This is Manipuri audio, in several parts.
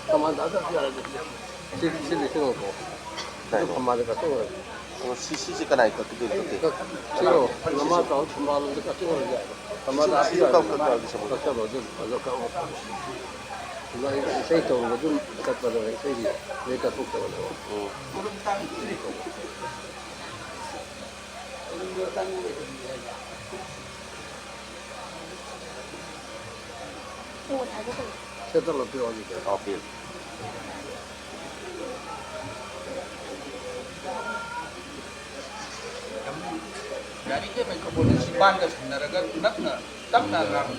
가만 놔둬 집에 세우고 가만히 가서 시시가 나니까 그게 그렇게 지로 남아서 가만히 가서 세우는 가만히 시시가 그렇게 하기 전에 그렇게 맞아 가고 그거 세이토로 좀 갖다 놔 세이 내가 속도로 세달로 필요하니까 오케이 Dari ke mai kabon si banda sanaraga nakna tapna ram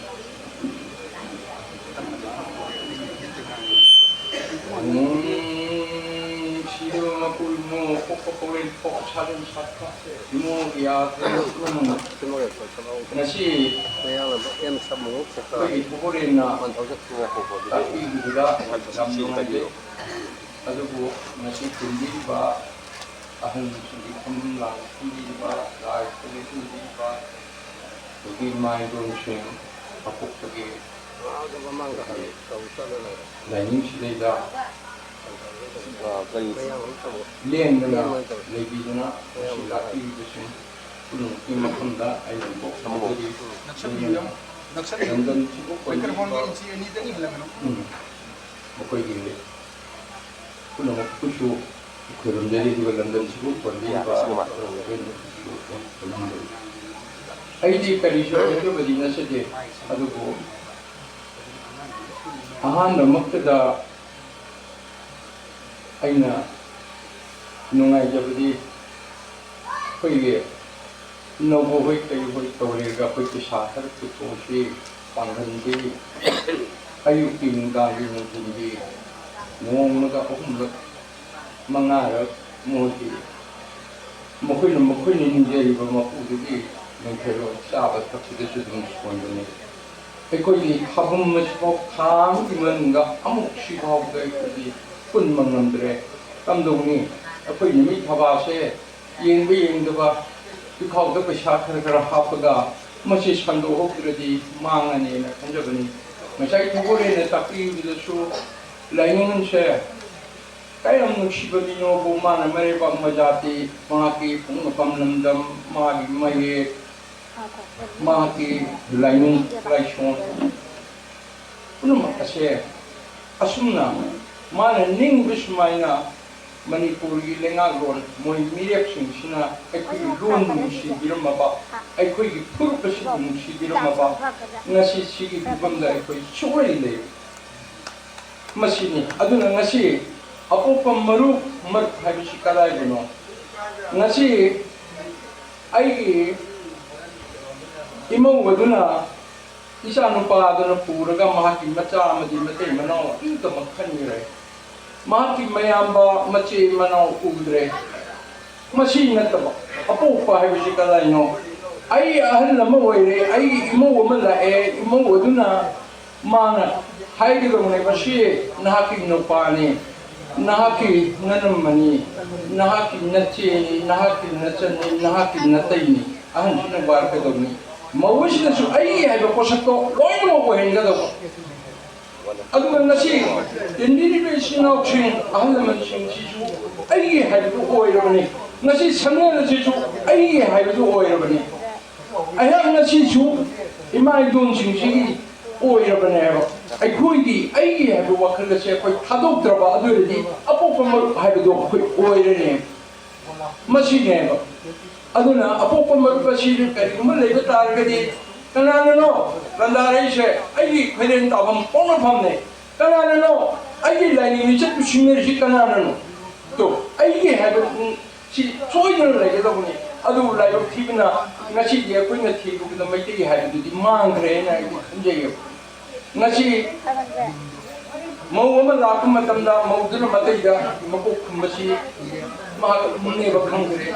시르마 꿀모 코코코엔 포 차른 사타 이모야 그는 생각해 봐. 나시 그냥 M 삼으로 거기 보고래나 만들어서 그거 따기기가 잠동하게 가지고 나시 들리바 ahal sundi kumla sundi ba lai sundi ba sundi mai don chen apok tagi 망가 할 lain silida 그리 leng na lebi dana sila ti bisin kulung imakhanda ay bo samodi naksabiyam naksabiyam dan sibo ko microphone ni si ni dani hilang no mokoy gi kulung kushu 그런 자리 이거 런던 치고 번디가 아이디 페리쇼 그 버디나 세제 아두고 아한 넘먹다 아이나 농아이 잡디 거기에 너고 거기 거기 또래가 거기 사사를 듣고 시 방한디 아유기인가 이런 분이 농무가 조금 mangarap modi mukhoy ninjeri ba mapudugi nangkero sabat kapsida sudung spondone ekoi habum maspo kham imanga amuk shibhaw ga ikudi kun mangamdre tamdongni ekoi nimi thabase yengbe yengdaba ikhaw da paisa khara hapaga masi sando hokdradi mangani na kanjabani masai thogore ne takri bidasu lainun se kaya nusibabino bumana may pagmajati maki pumapamlamdam magi maki lainung laison puno makase asumna mana ning bismaina manipuri lengagon moy mirek sina ekoi lon musi birmaba ekoi purpose musi birmaba ngasi sigi bibamda ekoi choile masini aduna ngasi apopa maru mar habishi kalai no ngasi ai imo waduna isa no pa aduna puraga mahaki macha amadi mate manao inta makhani re mahaki mayamba machi manao udre masi nataba apopa habishi kalai no ai ahal lama oire ai imo wamala e imo waduna mana haidiga mune bashi nahaki no pani nahaki nanamani nahaki nache nahaki nachani nahaki nataini ahan sina bar ka dogni mawishna su ai hai ba posakto loin mo ko hen ga do adu nasi indiri be sina option ahan man sing chi su ai hai bu ko ira bani nasi samna chi su ai hai bu ko ira bani ai ha nasi su imai don sing chi oira bane ai khoigi ai ha bu wakal se khoi thadok draba adu ri apopa mar ha bu do khoi oira ne masi ne ba aduna apopa mar pasi ri kari mal le tar ga di kanana no landare se ai kheren tabam pona phamne kanana no ai lai ni chat shimmer shi kanana no to ai ha bu si choider le ga do ni adu lai yo thibna ngasi ye koi na thibu da mai ti ha du di mang re na nje ngasi mau ma la kum matam da mau dun matai da mako khumasi ma ne ba khang re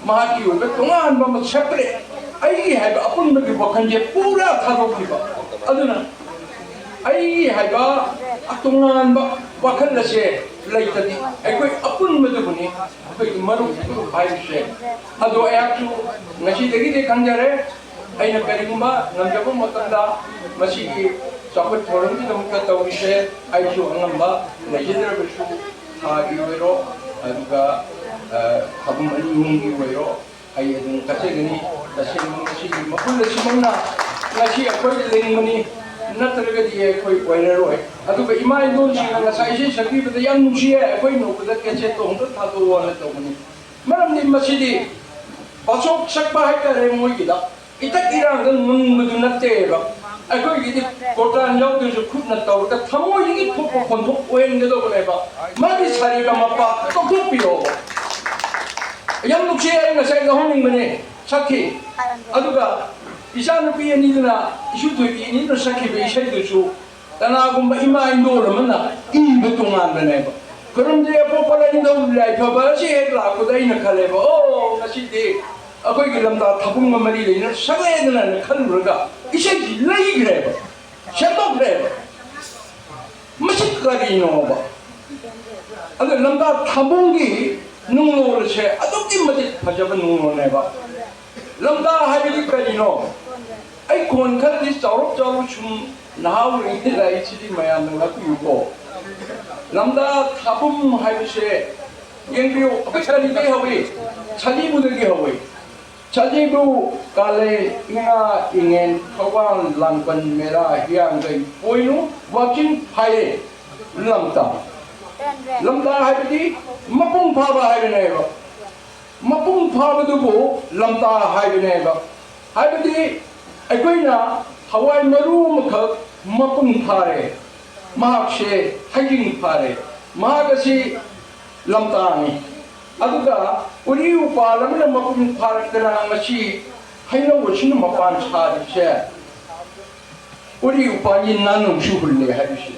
ma ki yo ba tongan ba ma chapre ai ha ba apun ma ki ba khanje pura thadok ki ba aduna ai ha ba atongan ba wakhal la se lai ta di ai koi apun ma du ni koi maru ai se ado ayak chu ngasi dagi de kangjare aina perigumba namjabo matanda masigi ꯆꯥꯎꯈꯠ ꯊꯧꯔꯝꯒꯤꯗꯃꯛꯇ ꯇꯧꯔꯤꯁꯦ ꯑꯩꯁꯨ ꯑꯉꯝꯕ ꯂꯩꯖꯗ꯭ꯔꯕꯁꯨ ꯊꯥꯒꯤ ꯑꯣꯏꯔꯣ ꯑꯗꯨꯒ ꯊꯕꯛ ꯑꯅꯤ ꯑꯍꯨꯝꯒꯤ ꯑꯣꯏꯔꯣ ꯑꯩ ꯑꯗꯨꯝ ꯀꯠꯆꯒꯅꯤ ꯇꯁꯦꯡꯅ ꯃꯁꯤꯒꯤ ꯃꯄꯨꯜ ꯑꯁꯤꯃꯛꯅ ꯉꯁꯤ ꯑꯩꯈꯣꯏ ꯂꯤꯡꯕꯅꯤ ꯅꯠꯇ꯭ꯔꯒꯗꯤ ꯑꯩꯈꯣꯏ ꯑꯣꯏꯔꯔꯣꯏ ꯑꯗꯨꯒ ꯏꯃꯥ ꯏꯗꯣꯟꯁꯤꯡꯅ ꯉꯁꯥꯏ ꯏꯁꯩ ꯁꯛꯄꯤꯕꯗ ꯌꯥꯝ ꯅꯨꯡꯁꯤꯌꯦ ꯑꯩꯈꯣꯏ ꯅꯣꯛꯄꯗ ꯀꯦꯁꯦꯠꯇꯣ ꯑꯃꯨꯛꯇ ꯊꯥꯗꯣꯛꯑꯣꯅ ꯇꯧꯕꯅꯤ ꯃꯔꯝꯗꯤ ꯃꯁꯤꯗꯤ ꯄꯥꯁꯣꯛ ꯁꯛꯄ ꯍꯥꯏꯇꯥꯔꯦ ꯃꯣꯏꯒꯤꯗ ꯏꯇꯛ ꯏꯔꯥꯡꯗ ꯉꯪꯕꯗꯨ ꯅꯠꯇꯦꯕ ꯑꯩꯈꯣꯏꯒꯤꯗꯤ ꯀꯣꯔꯇꯥꯟ ꯌꯥꯎꯗ꯭ꯔꯁꯨ ꯈꯨꯠꯅ ꯇꯧꯔꯒ ꯊꯃꯣꯏꯗꯒꯤ ꯊꯣꯛꯄ ꯈꯣꯟꯊꯣꯛ ꯑꯣꯏꯍꯟꯒꯗꯧꯕꯅꯦꯕ ꯃꯥꯒꯤ ꯁꯥꯔꯤꯒ ꯃꯄꯥ ꯇꯧꯊꯣꯛꯄꯤꯌꯣꯕ ꯌꯥꯝ ꯅꯨꯡꯁꯤꯌꯦ ꯑꯩ ꯉꯁꯥꯏ ꯂꯧꯍꯟꯅꯤꯡꯕꯅꯦ ꯁꯛꯈꯤ ꯑꯗꯨꯒ ꯏꯆꯥꯅꯨꯄꯤ ꯑꯅꯤꯗꯨꯅ ꯏꯁꯨꯊꯣꯏꯕꯤ ꯑꯅꯤꯗꯨꯅ ꯁꯛꯈꯤꯕ ꯏꯁꯩꯗꯨꯁꯨ ꯀꯅꯥꯒꯨꯝꯕ ꯏꯃꯥ ꯏꯟꯗꯣꯜ ꯑꯃꯅ ꯏꯕ ꯇꯣꯉꯥꯟꯕꯅꯦꯕ ꯈꯨꯔꯨꯝꯖꯩ ꯑꯄꯣꯛꯄ ꯂꯥꯏꯅꯤꯡꯊꯧ ꯌꯥꯏꯐꯕ ꯑꯁꯤ ꯍꯦꯛ ꯂꯥꯛꯄꯗ ꯑꯩꯅ ꯈꯜꯂꯦꯕ ꯑꯣ ꯉꯁꯤꯗꯤ ꯑꯩꯈꯣꯏꯒꯤ ꯂꯝꯗꯥ ꯊꯥꯕꯨꯡꯒ ꯃꯔꯤ ꯂꯩꯅ ꯁꯛꯂꯦꯗꯅ ꯈꯜꯂꯨꯔꯒ ꯏꯁꯩꯁꯤ ꯂꯩꯈ꯭ꯔꯦꯕ ꯁꯦꯝꯗꯣꯛꯈ꯭ꯔꯦꯕ ꯃꯁꯤ ꯀꯔꯤꯅꯣꯕ ꯑꯗꯨ ꯂꯝꯗꯥ ꯊꯥꯕꯨꯡꯒꯤ ꯅꯨꯡꯂꯣꯜ ꯑꯁꯦ ꯑꯗꯨꯛꯀꯤ ꯃꯇꯤꯛ ꯐꯖꯕ ꯅꯨꯡꯂꯣꯜꯅꯦꯕ ꯂꯝꯗꯥ ꯍꯥꯏꯕꯗꯤ ꯀꯔꯤꯅꯣ ꯑꯩ ꯈꯣꯟ ꯈꯔꯗꯤ ꯆꯥꯎꯔꯞ ꯁꯨꯝ ꯅꯍꯥ ꯑꯣꯏꯔꯤꯉꯩꯗ ꯑꯩꯁꯤꯗꯤ ꯃꯌꯥꯝꯅ ꯉꯥꯛꯄꯤꯌꯨꯀꯣ ꯂꯝꯗꯥ ꯊꯥꯕꯨꯡ ꯍꯥꯏꯕꯁꯦ ꯌꯦꯡꯕꯤꯌꯨ ꯑꯩꯈꯣꯏ ꯀꯔꯤꯗꯒꯤ ꯍꯧꯏ ꯁꯖꯤꯕꯨꯗꯒꯤ ꯍꯧꯏ ꯁꯖꯤꯕꯨ ꯀꯥꯂꯦꯟ ꯏꯉꯥ ꯏꯉꯦꯟ ꯊꯧꯋꯥꯜ ꯂꯥꯡꯕꯟ ꯃꯦꯔꯥ ꯍꯤꯌꯥꯡꯒꯩ ꯄꯣꯏꯅꯨ ꯋꯥꯛꯆꯤꯡ ꯐꯥꯏꯔꯦ ꯂꯝꯇꯥ ꯂꯝꯇꯥ ꯍꯥꯏꯕꯗꯤ ꯃꯄꯨꯡ ꯐꯥꯕ ꯍꯥꯏꯕꯅꯦꯕ ꯃꯄꯨꯡ ꯐꯥꯕꯗꯨꯕꯨ ꯂꯝꯇꯥ ꯍꯥꯏꯕꯅꯦꯕ ꯍꯥꯏꯕꯗꯤ ꯑꯩꯈꯣꯏꯅ ꯍꯋꯥꯏ ꯃꯔꯨ ꯑꯃꯈꯛ ꯃꯄꯨꯡ ꯐꯥꯔꯦ ꯃꯍꯥꯛꯁꯦ ꯍꯩꯖꯤꯡ ꯐꯥꯔꯦ ꯃꯍꯥꯛ ꯑꯁꯤ ꯂꯝꯇꯥꯅꯤ ꯑꯗꯨꯒ ꯎꯔꯤ ꯎꯄꯥꯜ ꯑꯃꯅ ꯃꯄꯨꯡ ꯐꯥꯔꯛꯇꯅ ꯉꯁꯤ ꯍꯩꯅꯧ ꯑꯁꯤꯅ ꯃꯄꯥꯟ ꯁꯥꯔꯤꯁꯦ ꯎꯔꯤ ꯎꯄꯥꯜꯒꯤ ꯅꯥꯅꯨꯡꯁꯨ ꯍꯨꯜꯂꯦ ꯍꯥꯏꯕꯁꯤ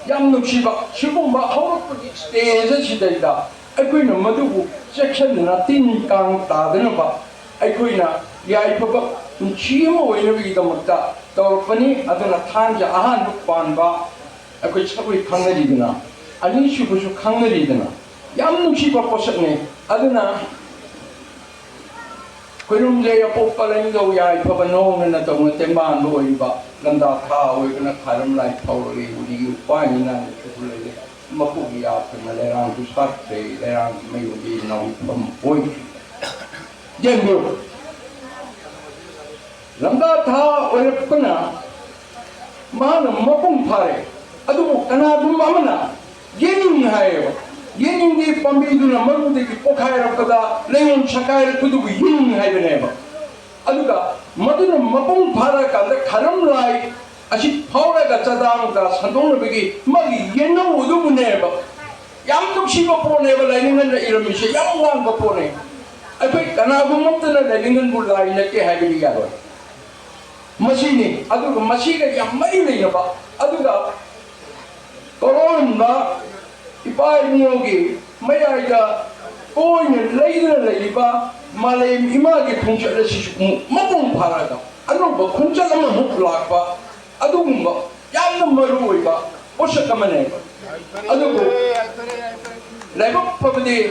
ꯌꯥꯝ ꯅꯨꯡꯁꯤꯕ ꯁꯤꯒꯨꯝꯕ ꯍꯧꯔꯛꯄꯒꯤ ꯁ꯭ꯇꯦꯖ ꯑꯁꯤꯗꯩꯗ ꯑꯩꯈꯣꯏꯅ ꯃꯗꯨꯕꯨ ꯆꯦꯛꯁꯤꯟꯗꯅ ꯇꯤꯟ ꯀꯥꯡ ꯇꯥꯗꯅꯕ ꯑꯩꯈꯣꯏꯅ ꯌꯥꯏꯐꯕ ꯄꯨꯟꯁꯤ ꯑꯃ ꯑꯣꯏꯅꯕꯒꯤꯗꯃꯛꯇ ꯇꯧꯔꯛꯄꯅꯤ ꯑꯗꯨꯅ ꯊꯥꯡꯖ ꯑꯍꯥꯟꯕ ꯄꯥꯟꯕ ꯑꯩꯈꯣꯏ ꯁꯒꯣꯏ ꯈꯪꯅꯔꯤꯗꯅ ꯑꯅꯤꯁꯨꯕꯁꯨ ꯈꯪꯅꯔꯤꯗꯅ ꯌꯥꯝ ꯅꯨꯡꯁꯤꯕ ꯄꯣꯠꯁꯛꯅꯤ ꯑꯗꯨꯅ ꯈꯣꯏꯔꯨꯝꯖꯩ ꯑꯄꯣꯛꯄ ꯂꯥꯏꯅꯤꯡꯊꯧ ꯌꯥꯏꯐꯕ ꯅꯣꯡꯅ ꯇꯧꯅ ꯇꯦꯡꯕꯥꯟꯕ ꯑꯣꯏꯔꯤꯕ ꯂꯝꯗꯥ ꯊꯥ ꯑꯣꯏꯕꯅ ꯈꯥꯔꯝ ꯂꯥꯏ ꯐꯥꯎꯔꯒꯦ ꯎꯔꯤꯒꯤ ꯎꯄꯥꯏꯅꯤꯅ ꯂꯩꯔꯦ ꯃꯄꯨꯒꯤ ꯌꯥꯊꯪꯅ ꯂꯩꯔꯥꯡꯁꯨ ꯁꯥꯠꯈ꯭ꯔꯦ ꯂꯩꯔꯥꯡꯒꯤ ꯃꯌꯨꯝꯒꯤ ꯅꯥꯎꯐꯝ ꯑꯣꯏꯈ꯭ꯔꯦ ꯌꯦꯡꯕꯤꯌꯨ ꯂꯝꯗꯥ ꯊꯥ ꯑꯣꯏꯔꯛꯄꯅ ꯃꯥꯅ ꯃꯄꯨꯡ ꯐꯥꯔꯦ ꯑꯗꯨꯕꯨ ꯀꯅꯥꯒꯨꯝꯕ ꯑꯃꯅ ꯌꯦꯡꯅꯤꯡ ꯍꯥꯏꯌꯦꯕ ꯌꯦꯡꯅꯤꯡꯒꯤ ꯄꯥꯝꯕꯤꯗꯨꯅ ꯃꯔꯨꯗꯒꯤ ꯄꯣꯈꯥꯏꯔꯛꯄꯗ ꯂꯩꯉꯣꯟ ꯁꯛꯀꯥꯏꯔꯛꯄꯗꯨꯕꯨ ꯌꯦꯡ ꯍꯥꯏꯕꯅꯦꯕ ꯑꯗꯨꯒ ꯃꯗꯨꯅ ꯃꯄꯨꯡ ꯐꯥꯔꯀꯥꯟꯗ ꯈꯔꯝ ꯂꯥꯏ ꯑꯁꯤ ꯐꯥꯎꯔꯒ ꯆꯗꯥꯡꯗ ꯁꯟꯗꯣꯛꯅꯕꯒꯤ ꯃꯥꯒꯤ ꯌꯦꯡꯅꯧ ꯑꯗꯨꯕꯨꯅꯦꯕ ꯌꯥꯝ ꯅꯨꯡꯁꯤꯕ ꯄꯣꯠꯅꯦꯕ ꯂꯥꯏꯅꯤꯡꯒꯟꯅ ꯏꯔꯝꯃꯤꯁꯦ ꯌꯥꯝ ꯋꯥꯡꯕ ꯄꯣꯠꯅꯦ ꯑꯩꯈꯣꯏ ꯀꯅꯥꯒꯨꯝꯕ ꯑꯃꯇꯅ ꯂꯥꯏꯅꯤꯡꯒꯟꯕꯨ ꯂꯥꯏ ꯅꯠꯇꯦ ꯍꯥꯏꯕꯗꯤ ꯌꯥꯔꯣꯏ ꯃꯁꯤꯅꯤ ꯑꯗꯨꯒ ꯃꯁꯤꯒ ꯌꯥꯝ ꯃꯔꯤ ꯂꯩꯅꯕ ꯑꯗꯨꯒ ꯀꯧꯔꯣꯟꯕ ꯏꯄꯥ ꯏꯄꯨꯒꯤ ꯃꯌꯥꯏꯗ ꯀꯣꯏꯅ ꯂꯩꯗꯨꯅ ꯂꯩꯔꯤꯕ ꯃꯥꯂꯦꯝ ꯏꯃꯥꯒꯤ ꯈꯣꯡꯆꯠ ꯑꯁꯤꯁꯨ ꯃꯄꯨꯡ ꯐꯥꯔꯒ ꯑꯅꯧꯕ ꯈꯣꯡꯆꯠ ꯑꯃꯃꯨꯛ ꯂꯥꯛꯄ ꯑꯗꯨꯒꯨꯝꯕ ꯌꯥꯝꯅ ꯃꯔꯨ ꯑꯣꯏꯕ ꯄꯣꯠꯁꯛ ꯑꯃꯅꯦꯕ ꯑꯗꯨꯕꯨ ꯂꯥꯏꯕꯛ ꯐꯕꯗꯤ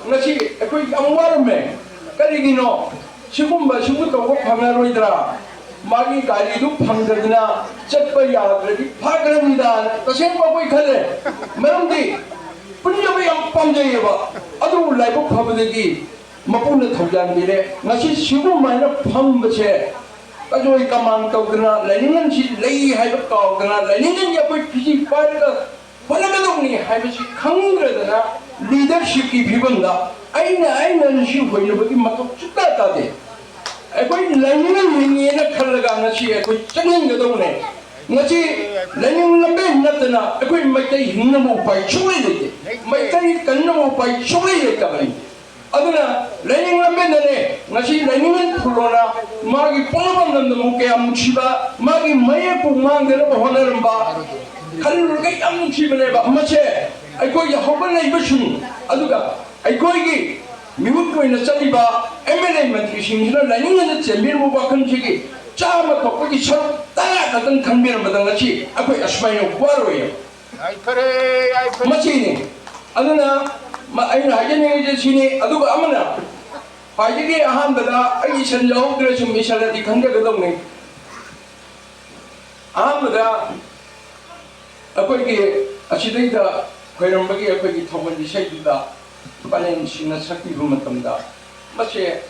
ꯉꯁꯤ ꯑꯩꯈꯣꯏ ꯌꯥꯝ ꯋꯥꯔꯝꯃꯦ ꯀꯔꯤꯒꯤꯅꯣ सिगुम तब फंगरोद्रा मागी गाड़ी फंगदना चट याद्री फाग्रमीदा तसें खले मरमदी पुण्यब यम पामजेब अदु लाइबक फबदगी मपुन थौजानबिरे ngasi सिगुमायना फंबसे कजोय कमान तौदना लाइनिंगन सि लई हाइब कावदना लाइनिंगन यापै फिजि पारगा फनगदोंनि हाइबसि खंग्रदना लीडरशिप की फिबंदा आइना सि होइनबगी मतक सुता तादे अखोय लाइनिंगन हिंगेना खलगा ngasi अखोय चंगदोंने ngasi लाइनिंग लंबे नतना अखोय मैतै हिंगनमो पाइ छुलै लेते मैतै कन्नमो पाइ छुलै लेतबनि अदुना लाइनिंग लंबे नने ngasi लाइनिंगन फुलोना मागी पोंगबम नंदमु के अमुचिबा मागी मये पुमांगदना होनरंबा खलुरगै अमुचिबनेबा मचे अखोय हौबन लेबसुन अदुगा अखोयगी मिहुत कोइना चलिबा एमएलए मंत्री सिंहना लाइनिंगन चेंबिरबो बाखनसिगी चामा थोपगी सर तारा कतन खनबिरबदा ngasi अखोय असमायनो वारोय आई खरे मचिनी अदुना अना हाजने सिनी अदुगा अमना फाइदगी अहमददा अई सन यौद्रे सुम मिसलदी खंगगदौनी ꯑꯍꯥꯟꯕꯗ ꯑꯩꯈꯣꯏꯒꯤ ꯑꯁꯤꯗꯩꯗ ꯈꯣꯏꯔꯝꯕꯒꯤ ꯑꯩꯈꯣꯏꯒꯤ ꯊꯧꯒꯜ ꯏꯁꯩꯗꯨꯗ ꯄꯂꯦꯟꯁꯤꯡꯅ ꯁꯛꯄꯤꯕ ꯃꯇꯝꯗ ꯃꯁꯦ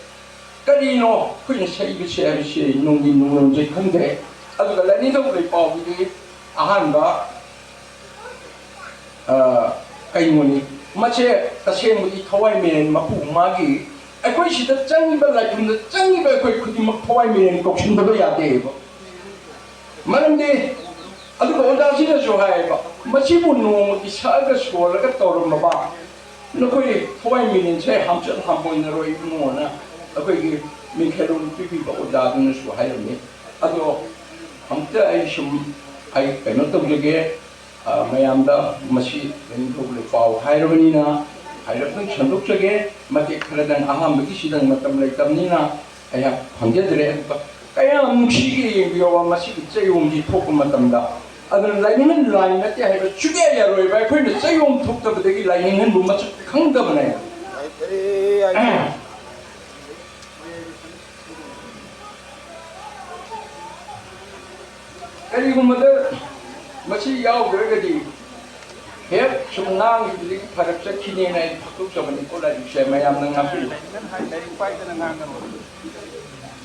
ꯀꯔꯤꯅꯣ ꯑꯩꯈꯣꯏꯅ ꯁꯛꯏꯕꯁꯦ ꯍꯥꯏꯕꯁꯤ ꯅꯨꯡꯒꯤ ꯅꯨꯡꯂꯣꯟꯁꯦ ꯈꯪꯗ꯭ꯔꯦ ꯑꯗꯨꯒ ꯂꯥꯏꯅꯤꯡꯊꯧ ꯂꯩꯄꯥꯎꯒꯤꯗꯤ ꯑꯍꯥꯟꯕ ꯀꯩꯅꯣꯅꯤ ꯃꯁꯦ ꯇꯁꯦꯡꯕꯒꯤ ꯊꯋꯥꯏ ꯃꯤꯔꯦꯟ ꯃꯄꯨ ꯃꯥꯒꯤ ꯑꯩꯈꯣꯏ ꯁꯤꯗ ꯆꯪꯉꯤꯕ ꯂꯥꯏꯐꯝꯗ ꯆꯪꯉꯤꯕ ꯑꯩꯈꯣꯏ ꯈꯨꯗꯤꯡꯃꯛ ꯊꯋꯥꯏ ꯃꯤꯔꯦꯟ ꯀꯧꯁꯤꯟꯗꯕ ꯌꯥꯗꯦꯕ ꯃꯔꯝꯗꯤ ꯑꯗꯨꯒ ꯑꯣꯖꯥꯁꯤꯅꯁꯨ ꯍꯥꯏꯌꯦꯕ ꯃꯁꯤꯕꯨ ꯅꯣꯡꯃꯒꯤ ꯁꯛꯑꯒ ꯁꯣꯜꯂꯒ ꯇꯧꯔꯝꯃꯕ ꯅꯈꯣꯏ ꯊꯋꯥꯏ ꯃꯤꯔꯦꯟꯁꯦ ꯍꯥꯝꯆꯠ ꯍꯥꯝꯕꯣꯏꯅꯔꯣꯏ ꯏꯕꯨꯡꯉꯣꯅ ꯑꯩꯈꯣꯏꯒꯤ ꯃꯤꯡꯈꯦꯜꯂꯣꯟ ꯄꯤꯕꯤꯕ ꯑꯣꯖꯥꯗꯨꯅꯁꯨ ꯍꯥꯏꯔꯝꯃꯤ ꯑꯗꯣ ꯑꯃꯨꯛꯇ ꯑꯩ ꯁꯨꯝ ꯑꯩ ꯀꯩꯅꯣ ꯇꯧꯖꯒꯦ ꯃꯌꯥꯝꯗ ꯃꯁꯤ ꯂꯥꯏꯅꯤꯡꯊꯧ ꯂꯩꯄꯥꯎ ꯍꯥꯏꯔꯕꯅꯤꯅ ꯍꯥꯏꯔꯞꯇꯪ ꯁꯟꯗꯣꯛꯆꯒꯦ ꯃꯇꯦꯛ ꯈꯔꯗꯪ ꯑꯍꯥꯟꯕꯒꯤꯁꯤꯗꯪ ꯃꯇꯝ ꯂꯩꯇꯕꯅꯤꯅ ꯑꯩꯍꯥꯛ ꯈꯪꯖꯗ꯭ꯔꯦ ꯑꯗꯨꯒ ꯀꯌꯥꯝ ꯅꯨꯡꯁꯤꯒꯦ ꯌꯦꯡꯕꯤꯌꯣꯕ ꯃꯁꯤꯒꯤ ꯆꯩꯌꯣꯝꯁꯤ ꯊꯣꯛꯄ ꯃꯇꯝꯗ ꯑꯗꯨꯅ ꯂꯥꯏꯅꯤꯡꯍꯟ ꯂꯥꯏ ꯅꯠꯇꯦ ꯍꯥꯏꯕ ꯁꯨꯛꯌꯥ ꯌꯥꯔꯣꯏꯕ ꯑꯩꯈꯣꯏꯅ ꯆꯩꯌꯣꯝ ꯊꯣꯛꯇꯕꯗꯒꯤ ꯂꯥꯏꯅꯤꯡꯍꯟꯕꯨ ꯃꯁꯛ ꯈꯪꯗꯕꯅꯦ ꯀꯔꯤꯒꯨꯝꯕꯗ ꯃꯁꯤ ꯌꯥꯎꯗ꯭ꯔꯒꯗꯤ ꯍꯦꯛ ꯁꯨꯝ ꯉꯥꯡꯈꯤꯕꯗꯒꯤ ꯐꯔꯛ ꯆꯠꯈꯤꯅꯦꯅ ꯑꯩ ꯐꯣꯡꯗꯣꯛꯆꯕꯅꯤꯀꯣ ꯂꯥꯏꯔꯤꯛꯁꯦ ꯃꯌꯥꯝꯅ ꯉꯥꯛꯄꯤꯌꯨ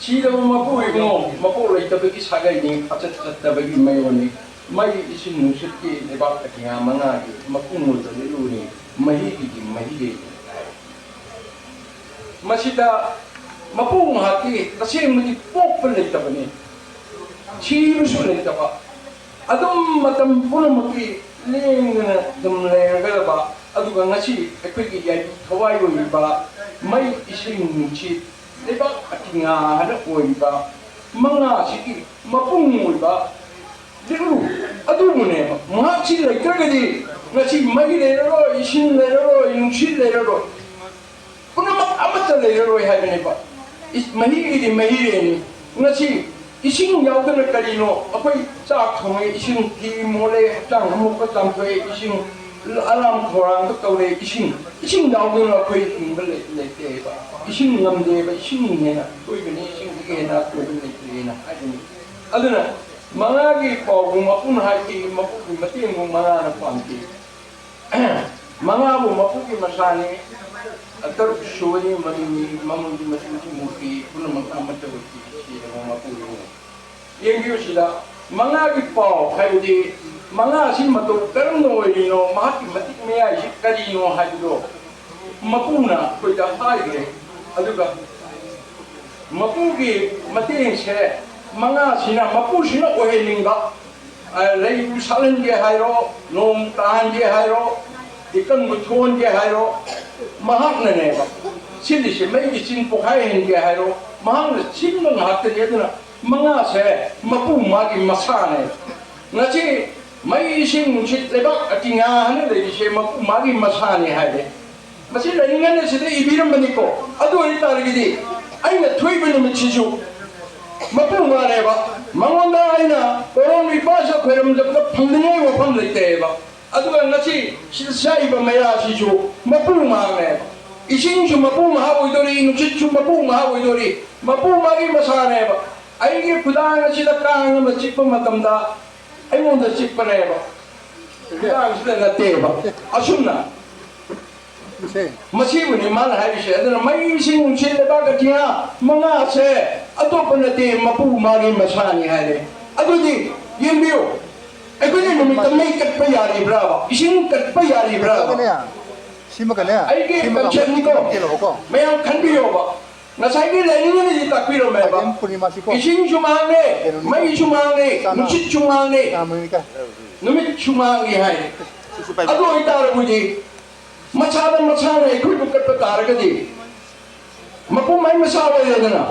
ꯁꯤꯗꯕ ꯃꯄꯨ ꯏꯕꯨꯡꯉꯣ ꯃꯄꯣꯛ ꯂꯩꯇꯕꯒꯤ ꯁꯥꯒꯩꯅꯤ ꯐꯆꯠ ꯆꯠꯇꯕꯒꯤ ꯃꯌꯣꯟꯅꯤ ꯃꯩ ꯏꯁꯤꯡ ꯅꯨꯡꯁꯤꯠꯀꯤ ꯂꯩꯕꯥꯛ ꯑꯇꯤꯌꯥ ꯃꯉꯥꯒꯤ ꯃꯄꯨꯡ ꯑꯣꯏꯕ ꯂꯨꯅꯤ ꯃꯍꯤꯒꯤ ꯃꯍꯤꯒꯤ ꯃꯁꯤꯗ ꯃꯄꯨ ꯉꯥꯛꯀꯤ ꯇꯁꯦꯡꯕꯗꯤ ꯄꯣꯛꯄ ꯂꯩꯇꯕꯅꯤ ꯁꯤꯕꯁꯨ ꯂꯩꯇꯕ ꯑꯗꯨꯝ ꯃꯇꯝ ꯄꯨꯝꯅꯃꯛꯀꯤ ꯂꯦꯡꯗꯅ ꯑꯗꯨꯝ ꯂꯩꯔꯒꯗꯕ ꯑꯗꯨꯒ ꯉꯁꯤ ꯑꯩꯈꯣꯏꯒꯤ ꯌꯥꯏꯕꯤ ꯊꯋꯥꯏ ꯑꯣꯏꯔꯤꯕ ꯃꯩ ꯏꯁꯤꯡ ꯅꯨꯡꯁꯤꯠ ꯂꯩꯕꯥꯛ ꯑꯇꯤꯌꯥ ꯍꯥꯏꯅ ꯑꯣꯏꯔꯤꯕ ꯃꯉꯥꯁꯤꯒꯤ ꯃꯄꯨꯡ ꯑꯣꯏꯕ ꯂꯤꯛꯂꯨ ꯑꯗꯨꯕꯨꯅꯦꯕ ꯃꯍꯥꯛꯁꯤ ꯂꯩꯇ꯭ꯔꯒꯗꯤ ꯉꯁꯤ ꯃꯩ ꯂꯩꯔꯔꯣꯏ ꯏꯁꯤꯡ ꯂꯩꯔꯔꯣꯏ ꯅꯨꯡꯁꯤꯠ ꯂꯩꯔꯔꯣꯏ ꯄꯨꯝꯅꯃꯛ ꯑꯃꯠꯇ ꯂꯩꯔꯔꯣꯏ ꯍꯥꯏꯕꯅꯦꯕ ꯃꯍꯤꯒꯤꯗꯤ ꯃꯍꯤꯔꯦꯅꯤ ꯉꯁꯤ 이싱 야우들을 까리노 아빠이 짝 통에 이싱 기 몰래 합장 한목과 짬토에 이싱 알람 코랑 떡도래 이싱 야우들을 아빠이 힘을 낼때 이싱 남대가 이싱 내나 또 이번에 이싱 이게 나 또 이번에 이게나 아니 아들은 망하기 보고 막군 하기 막군 맞대는 거 망하는 관계 망하고 막군이 마사니 अतर शोरी मनी मामुली मछली मूर्ति पुनः मत येंगियोशिदा मंगा की पाव हाइबदी मंगा असि मतो करम नोइनो माकी मतिक मेया इ करिनो हाइदो मपुना कोइदा हाइगे अदुगा मपुगी मतें से मंगा सिना मपुसिना ओहेलिंगा लेयु सालनगे हाइरो नोम तानगे हाइरो इकन मुथोनगे हाइरो महाक्ननेबा सिलिसे मैगी चिन पोखाइनगे हाइरो महाक्न चिन हाक्तनि अदुना मंगासे मपू मागी मसाने नची मई सिंग नुचित लेबाक अतिंगा हने लेसे मपू मागी मसाने हाइदे मसी लेनिंगने सिदे इबिरमबनिको अदु इतारगिदि आइना थुइबे नुमिचिजु मपू मानेबा मंगोंदा आइना कोरोन विपासा खैरम जब फंगने वफम लेतेबा अदुगा नची सिसाइबा मयासिजु मपू माने इसिंजु मपू महा ओइदोरी नुचिजु मपू महा ओइदोरी मपू मागी मसानेबा अगर खुदांग असिदा कांग चिप मतमदा अइमोंदा चिपनेबा खुदांग सिदा नतेबा असुमना मसीबुनि मान हाइबिसे अदना मई सिंग छिलेबा गतिया मंगा से अतोप नते मपू मागी मसानी हाइले अदुदि येंबियो अखोनि नुमित मई कटपा यारी ब्राबा इसिंग कटपा यारी ब्राबा सिमकने अइगे कंचनिको मयाम खनबियोबा नसाइगे लेनिंगने ताकबिरोमेबा इसिंग सुमांगे मई सुमांगे नुचित सुमांगे नुमित सुमांगे हाय अदो इतारबुजी मचादा मचाने इखुदु कटपा तारगदि मपु मई मसावयदना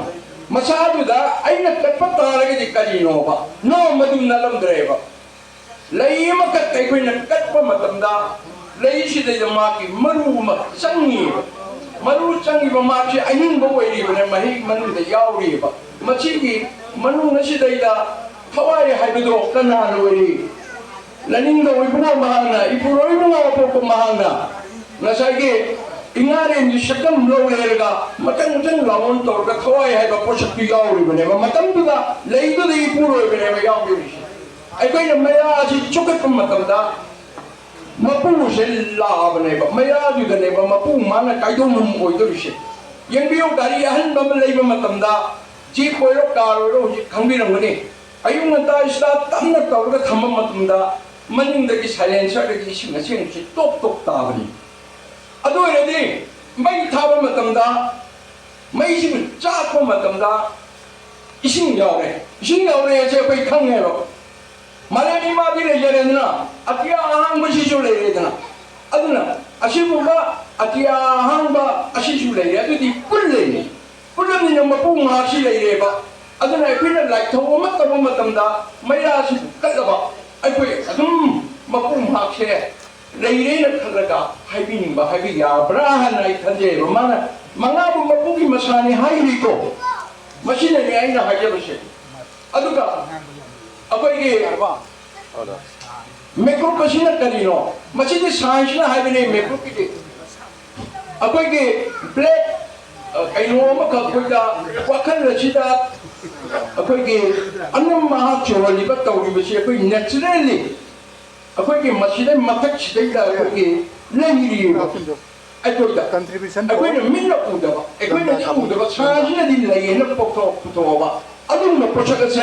मचादुदा अइना कटपा तारगदि करिनोबा नो मदु नलमद्रेबा लैमा कट इखुइना कटपा मतमदा लैसिदे माकी मरुमा चंगीबा मरु चंगीबा माकी अहिंबा ओइरिबने महि मनुदा याउरिबा मचिगी मनु नसिदैदा थवाई हाइबदो कना लोइरि लनिंगो इबुना महाना इपुरोइबुना पोको महाना नसाइगे इंगारेन दि शकम लोलेरगा मतंग मतंग लावन तोरगा थवाई हाइबा पोसक्ति याउरिबने मतंगदुदा लैदुदा इपुरोइबने याउरिबि ꯑꯩꯈꯣꯏꯅ ꯃꯌꯥꯁꯤ ꯆꯨꯈꯠꯄ ꯃꯇꯝꯗ ꯃꯄꯨꯁꯦ ꯂꯥꯛꯑꯕꯅꯦꯕ ꯃꯌꯥꯗꯨꯗꯅꯦꯕ ꯃꯄꯨ ꯃꯥꯅ ꯀꯥꯏꯗꯣꯛꯐꯝ ꯑꯣꯏꯗꯣꯔꯤꯁꯦ ꯌꯦꯡꯕꯤꯌꯨ ꯒꯥꯔꯤ ꯑꯍꯟꯕ ꯑꯃ ꯂꯩꯕ ꯃꯇꯝꯗ ꯖꯤꯞ ꯑꯣꯏꯔꯣ ꯀꯥꯔ ꯑꯣꯏꯔꯣ ꯍꯧꯖꯤꯛ ꯈꯪꯕꯤꯔꯝꯒꯅꯤ ꯑꯌꯨꯛ ꯉꯟꯇꯥꯁꯤꯗ ꯇꯞꯅ ꯇꯧꯔꯒ ꯊꯝꯕ ꯃꯇꯝꯗ ꯃꯅꯤꯡꯗꯒꯤ ꯁꯥꯏꯂꯦꯟꯁꯔꯗꯒꯤ ꯏꯁꯤꯡ ꯑꯁꯦꯡꯕꯁꯤ ꯇꯣꯞ ꯇꯣꯞ ꯇꯥꯕꯅꯤ ꯑꯗꯨ ꯑꯣꯏꯔꯗꯤ ꯃꯩ ꯊꯥꯕ ꯃꯇꯝꯗ ꯃꯩꯁꯤꯕꯨ ꯆꯥꯛꯄ ꯃꯇꯝꯗ 이신 야오래 제 거의 강해요 말레니 마비를 열었나 아티야 한번 시줄래 되나 아드나 아시부가 아티야 한바 아시줄래 아드디 뿔래니 뿔래니 뭐 뽕마 시래 봐 아드나 그냥 라이트 오마다 보마담다 마이라시 깔라봐 아이고 뽕마 시 레이레는 칼라가 하이비닝 바 하이비야 브라하나이 탄제 로마나 망아부 마부기 마사니 하이리고 마시네 아이나 하게로시 아두가 아버이게 매크로 마시나 까리노 마시데 사이즈나 하이비네 매크로끼리 아버이게 블랙 아이노마 갖고다 와칸라치다 아버이게 안는 마하 조리바 떠오리듯이 아버이 내추럴리 아버이게 마시데 마탁치데다 아버이게 레이리 아이고다 아이고는 민나 우다바 아이고는 이 우다바 사진에 딜레이는 폭토 붙어봐 아동노 포착해서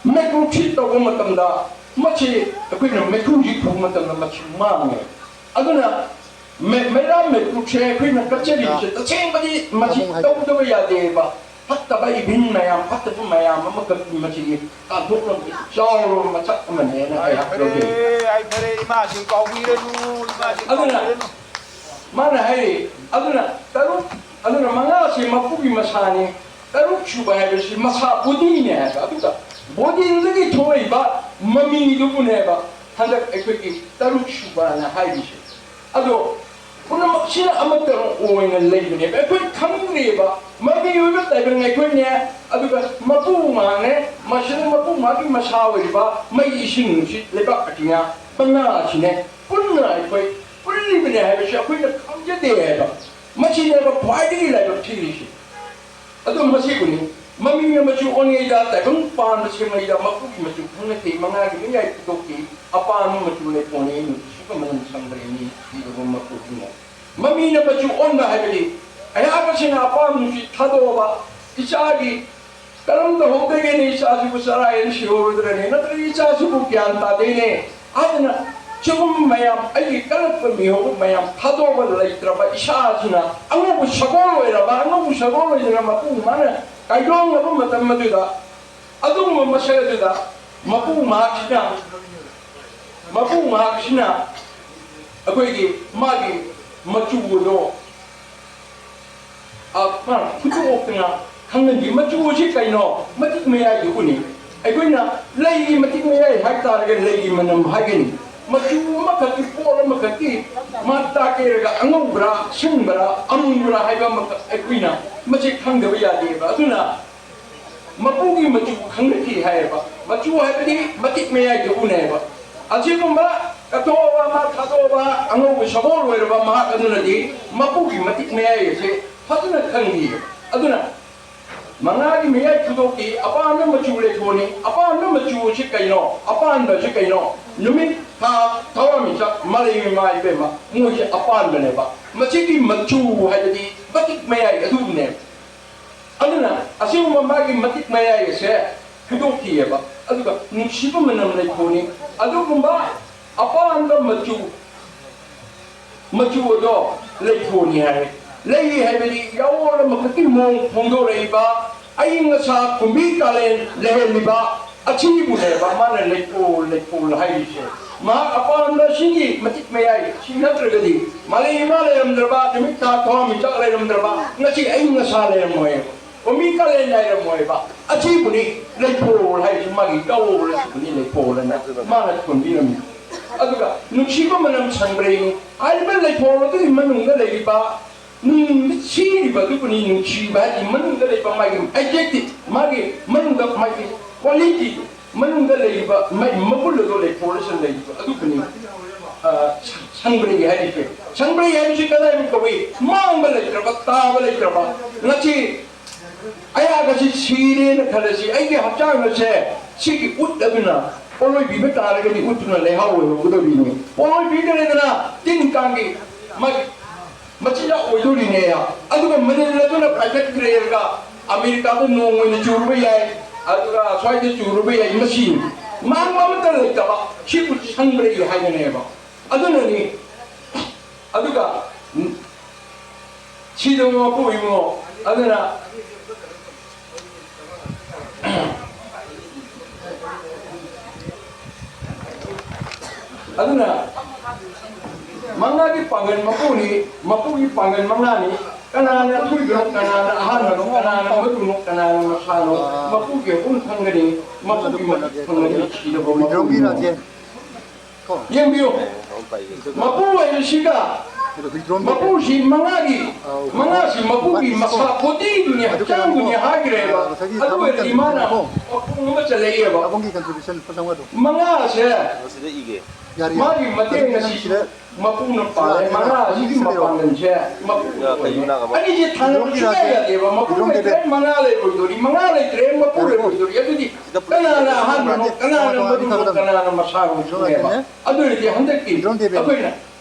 매크로치 떠고 맞담다 마치 아이고는 매크로지 보고 맞담다 마치 마음에 아도나 매라 매크로치 아이고는 같이 있지 챙바지 마치 떠고 해야 돼봐 하다가 이 빈마야 하다가 마야 뭐가 마치 까도로 저로 마차 만에나 아이 그래 이마신 거위르누 이마신 거위르누 mana hai aduna taru aduna manga si mapugi masani taru chuba hai si masa bodi ne ha aduka bodi lagi thoi ba mami du ne ba handa ekki taru chuba na hai bi ado kuna sina amatta o ina lei ne ba koi khamne ba mami yu ba tai ngai koi ne aduka mapu ma ne mashin mapu ma ki masa wai ba mai ishin si le ba atiya bana si ne kunna koi 뿔리빈에 해보시 아쿠이나 감제대에다 마치네가 과이딩이 라이브 티리시 아도 마시군이 마미미 마치 오니에다 대금 판 마치메이다 마쿠기 마치 풍네테 망하기 미야이 부도기 아빠는 마치네 보니 수금은 상브레니 이거 마쿠기네 마미네 마치 온다 해버리 아야바시나 아빠는 시 타도바 이샤기 까람도 호되게니 이샤시고 살아야 시오르드레니 나들이 이샤시고 기안다 되네 아드나 조금 마ям 아이 깔끔 미호 마ям 파도가 라이트라바 이샤지나 아무고 샤고로에라바 아무고 샤고로에라 마부 마네 가이롱 마부 마담마드다 아동모 마샤르다 마부 마치나 아고이기 마기 마추고도 아파 푸투오프나 강는지 마추오시 까이노 마틱메야 유구니 아이고이나 레이기 마틱메야 하이타르게 레이기 만남 하게니 macu makati pola makati mata kira angobra singbra amubra haiba mak equina maci khangdaba yadi ba aduna mapugi macu khangti haiba macu haibadi matik meya june ba ajigumba katoba ma katoba angobu sabol werba ma aduna di mapugi matik meya yese fatuna khangdi aduna mangagi meya tudoki apana macu le thoni apana macu chi kaino apana chi kaino numi 다 타와미자 말레이 마이베마 무지 아빠한테네바 마치기 마추 하이디 바틱 메야이 아두네 아드나 아시우마 마기 마틱 메야이세 그도키에바 아두가 뭉시부면 레포니 아두금바 아빠한테 마추도 레포니 하이 레이 하이베리 야오라 마키 몽 봉도레이바 아잉가사 kumbi 레헬리바 아치부네바 마네 레포 하이디세 마 아빠한테 신기 마틱 메야이 신나들거디 말레이마레 들바 데미타 토미 작레 들바 나치 아잉가 사레 모에 오미카레 나이레 모에바 아치부니 레포 하이지 마기 까오레 스니 레포레나 마나 콘디는 아두가 누치고만 참브레이 알벨 레포로도 임만ун가 레이바 치리바 두분이 누치바지 만ун가 레이바 마기 에젝티 마기 만ун가 마기 퀄리티 manungga leiba mai mabullo do le pollution leiba adu kani sangbri hari kada mi koi mang bale traba ta bale traba nachi aya ga si sire na khalasi ai ge hapcha na che chi ki ut dabina ꯄꯣꯂꯣꯏ ꯄꯤꯕ ꯇꯥꯔꯒꯗꯤ ꯎꯠꯇꯨꯅ ꯂꯩꯍꯥꯎ ꯑꯣꯏꯍꯧꯒꯗꯧꯔꯤꯅꯤ ꯄꯣꯂꯣꯏ ꯄꯤꯗ꯭ꯔꯦꯗꯅ ꯇꯤꯟ ꯀꯥꯡꯒꯤ ꯃꯆꯤꯟꯖꯥꯛ ꯑꯣꯏꯗꯣꯔꯤꯅꯦ ꯑꯗꯨꯒ ꯃꯅꯤꯜ ꯑꯗꯨꯅ ꯄꯥꯏꯈꯠꯈ꯭ꯔꯦꯒ ꯑꯃꯦꯔꯤꯀꯥꯗ ꯅꯣꯡ ꯑꯣꯏꯅ ꯆꯨꯔꯨꯕ ꯌꯥꯏ ꯑꯗꯨꯒ ꯁ꯭ꯋꯥꯏꯗ ꯆꯨꯔꯨꯕ ꯌꯥꯏ ꯃꯁꯤ ꯃꯥꯡꯕ ꯑꯃꯠꯇ ꯂꯩꯇꯕ ꯁꯤꯕꯨ ꯁꯪꯕ꯭ꯔꯩ ꯍꯥꯏꯒꯅꯦꯕ ꯑꯗꯨꯅꯅꯤ ꯑꯗꯨꯒ 시도 보이고 아들아 아들아 망나기 빵은 마포기 빵은 망나니 까나나 풀기로 까나나 아하나로 까나나 머두로 까나나 마사로 마포기 운탕거리 마포기 운탕거리 시도 보고 영비요 마포의 시가 마포시 망나기 망나시 마포기 마사 포디군이 합장군이 하기래요 아두에 이만한 뭔가 잘해요 망나시 어디서 이게 마리 마테나시 마포는 빠래 망나시 마포는 제 마포 아니 이제 단어를 줄여야 돼요 마포에 그래 망나래 보이더니 망나래 그래 마포를 보이더니 여기 까나나 하는 까나나 머두로 까나나 마사로 해봐 아들 이제 한대끼 아버지는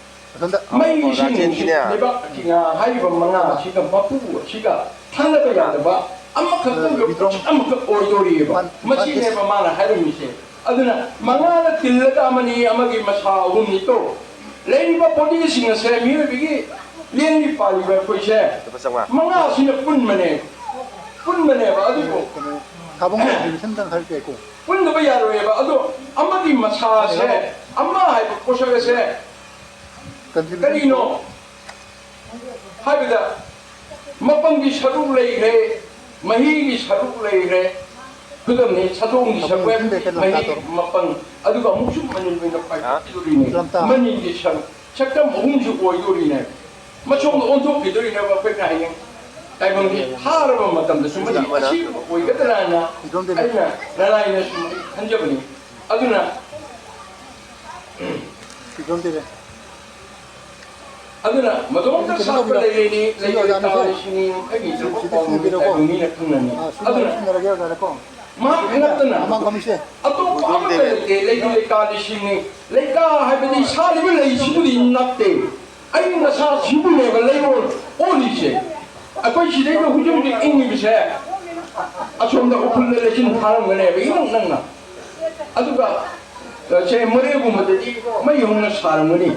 mấy sinh để bác thì là hai vợ mang chỉ cần bác phụ chỉ cả thằng là bây giờ là âm khắc không âm khắc ôi rồi mà chỉ này mà mang là hai đồng gì anh là mang là tiền là cái mà ni ama cái mà sao hôm nay to lấy bác body cái sinh là sẽ miếng cái liên đi phải về quay xe mang là sinh là phun mà này và anh cũng 가봉을 생산할 때 있고 phun là bây giờ rồi và anh ama cái mà sao sẽ ama hai bác có sao sẽ 그리노 하비다 먹방기 사룩 레이래 마히기 사룩 레이래 그다음에 자동기 사룩에 마히 먹방 아두가 목숨 만일 위는 파이티도리네 만인기 사룩 잠깐 먹음주 오이도리네 마총 온통 비도리네 바페나 하잉 다이봉기 하르바 마담도 숨이 시 오이가더라나 아니나 나라이나 숨이 한접니 아두나 그런데 아들아, 뭐좀 사건 레이니 레이니 애기 좀 보고 미네 통나니 아들아 마 해놨더나 아또 아무데 레이니 까디시니 레이까 하더니 사리를 레이시부디 있나대 아이나 사 시부네가 레이볼 오리지 아까 시대가 후좀이 잉이비세 아좀더 오픈레이션 하는 거네 이런 낭나 아두가 제 머리에 보면 되지 뭐 용나 사는 거니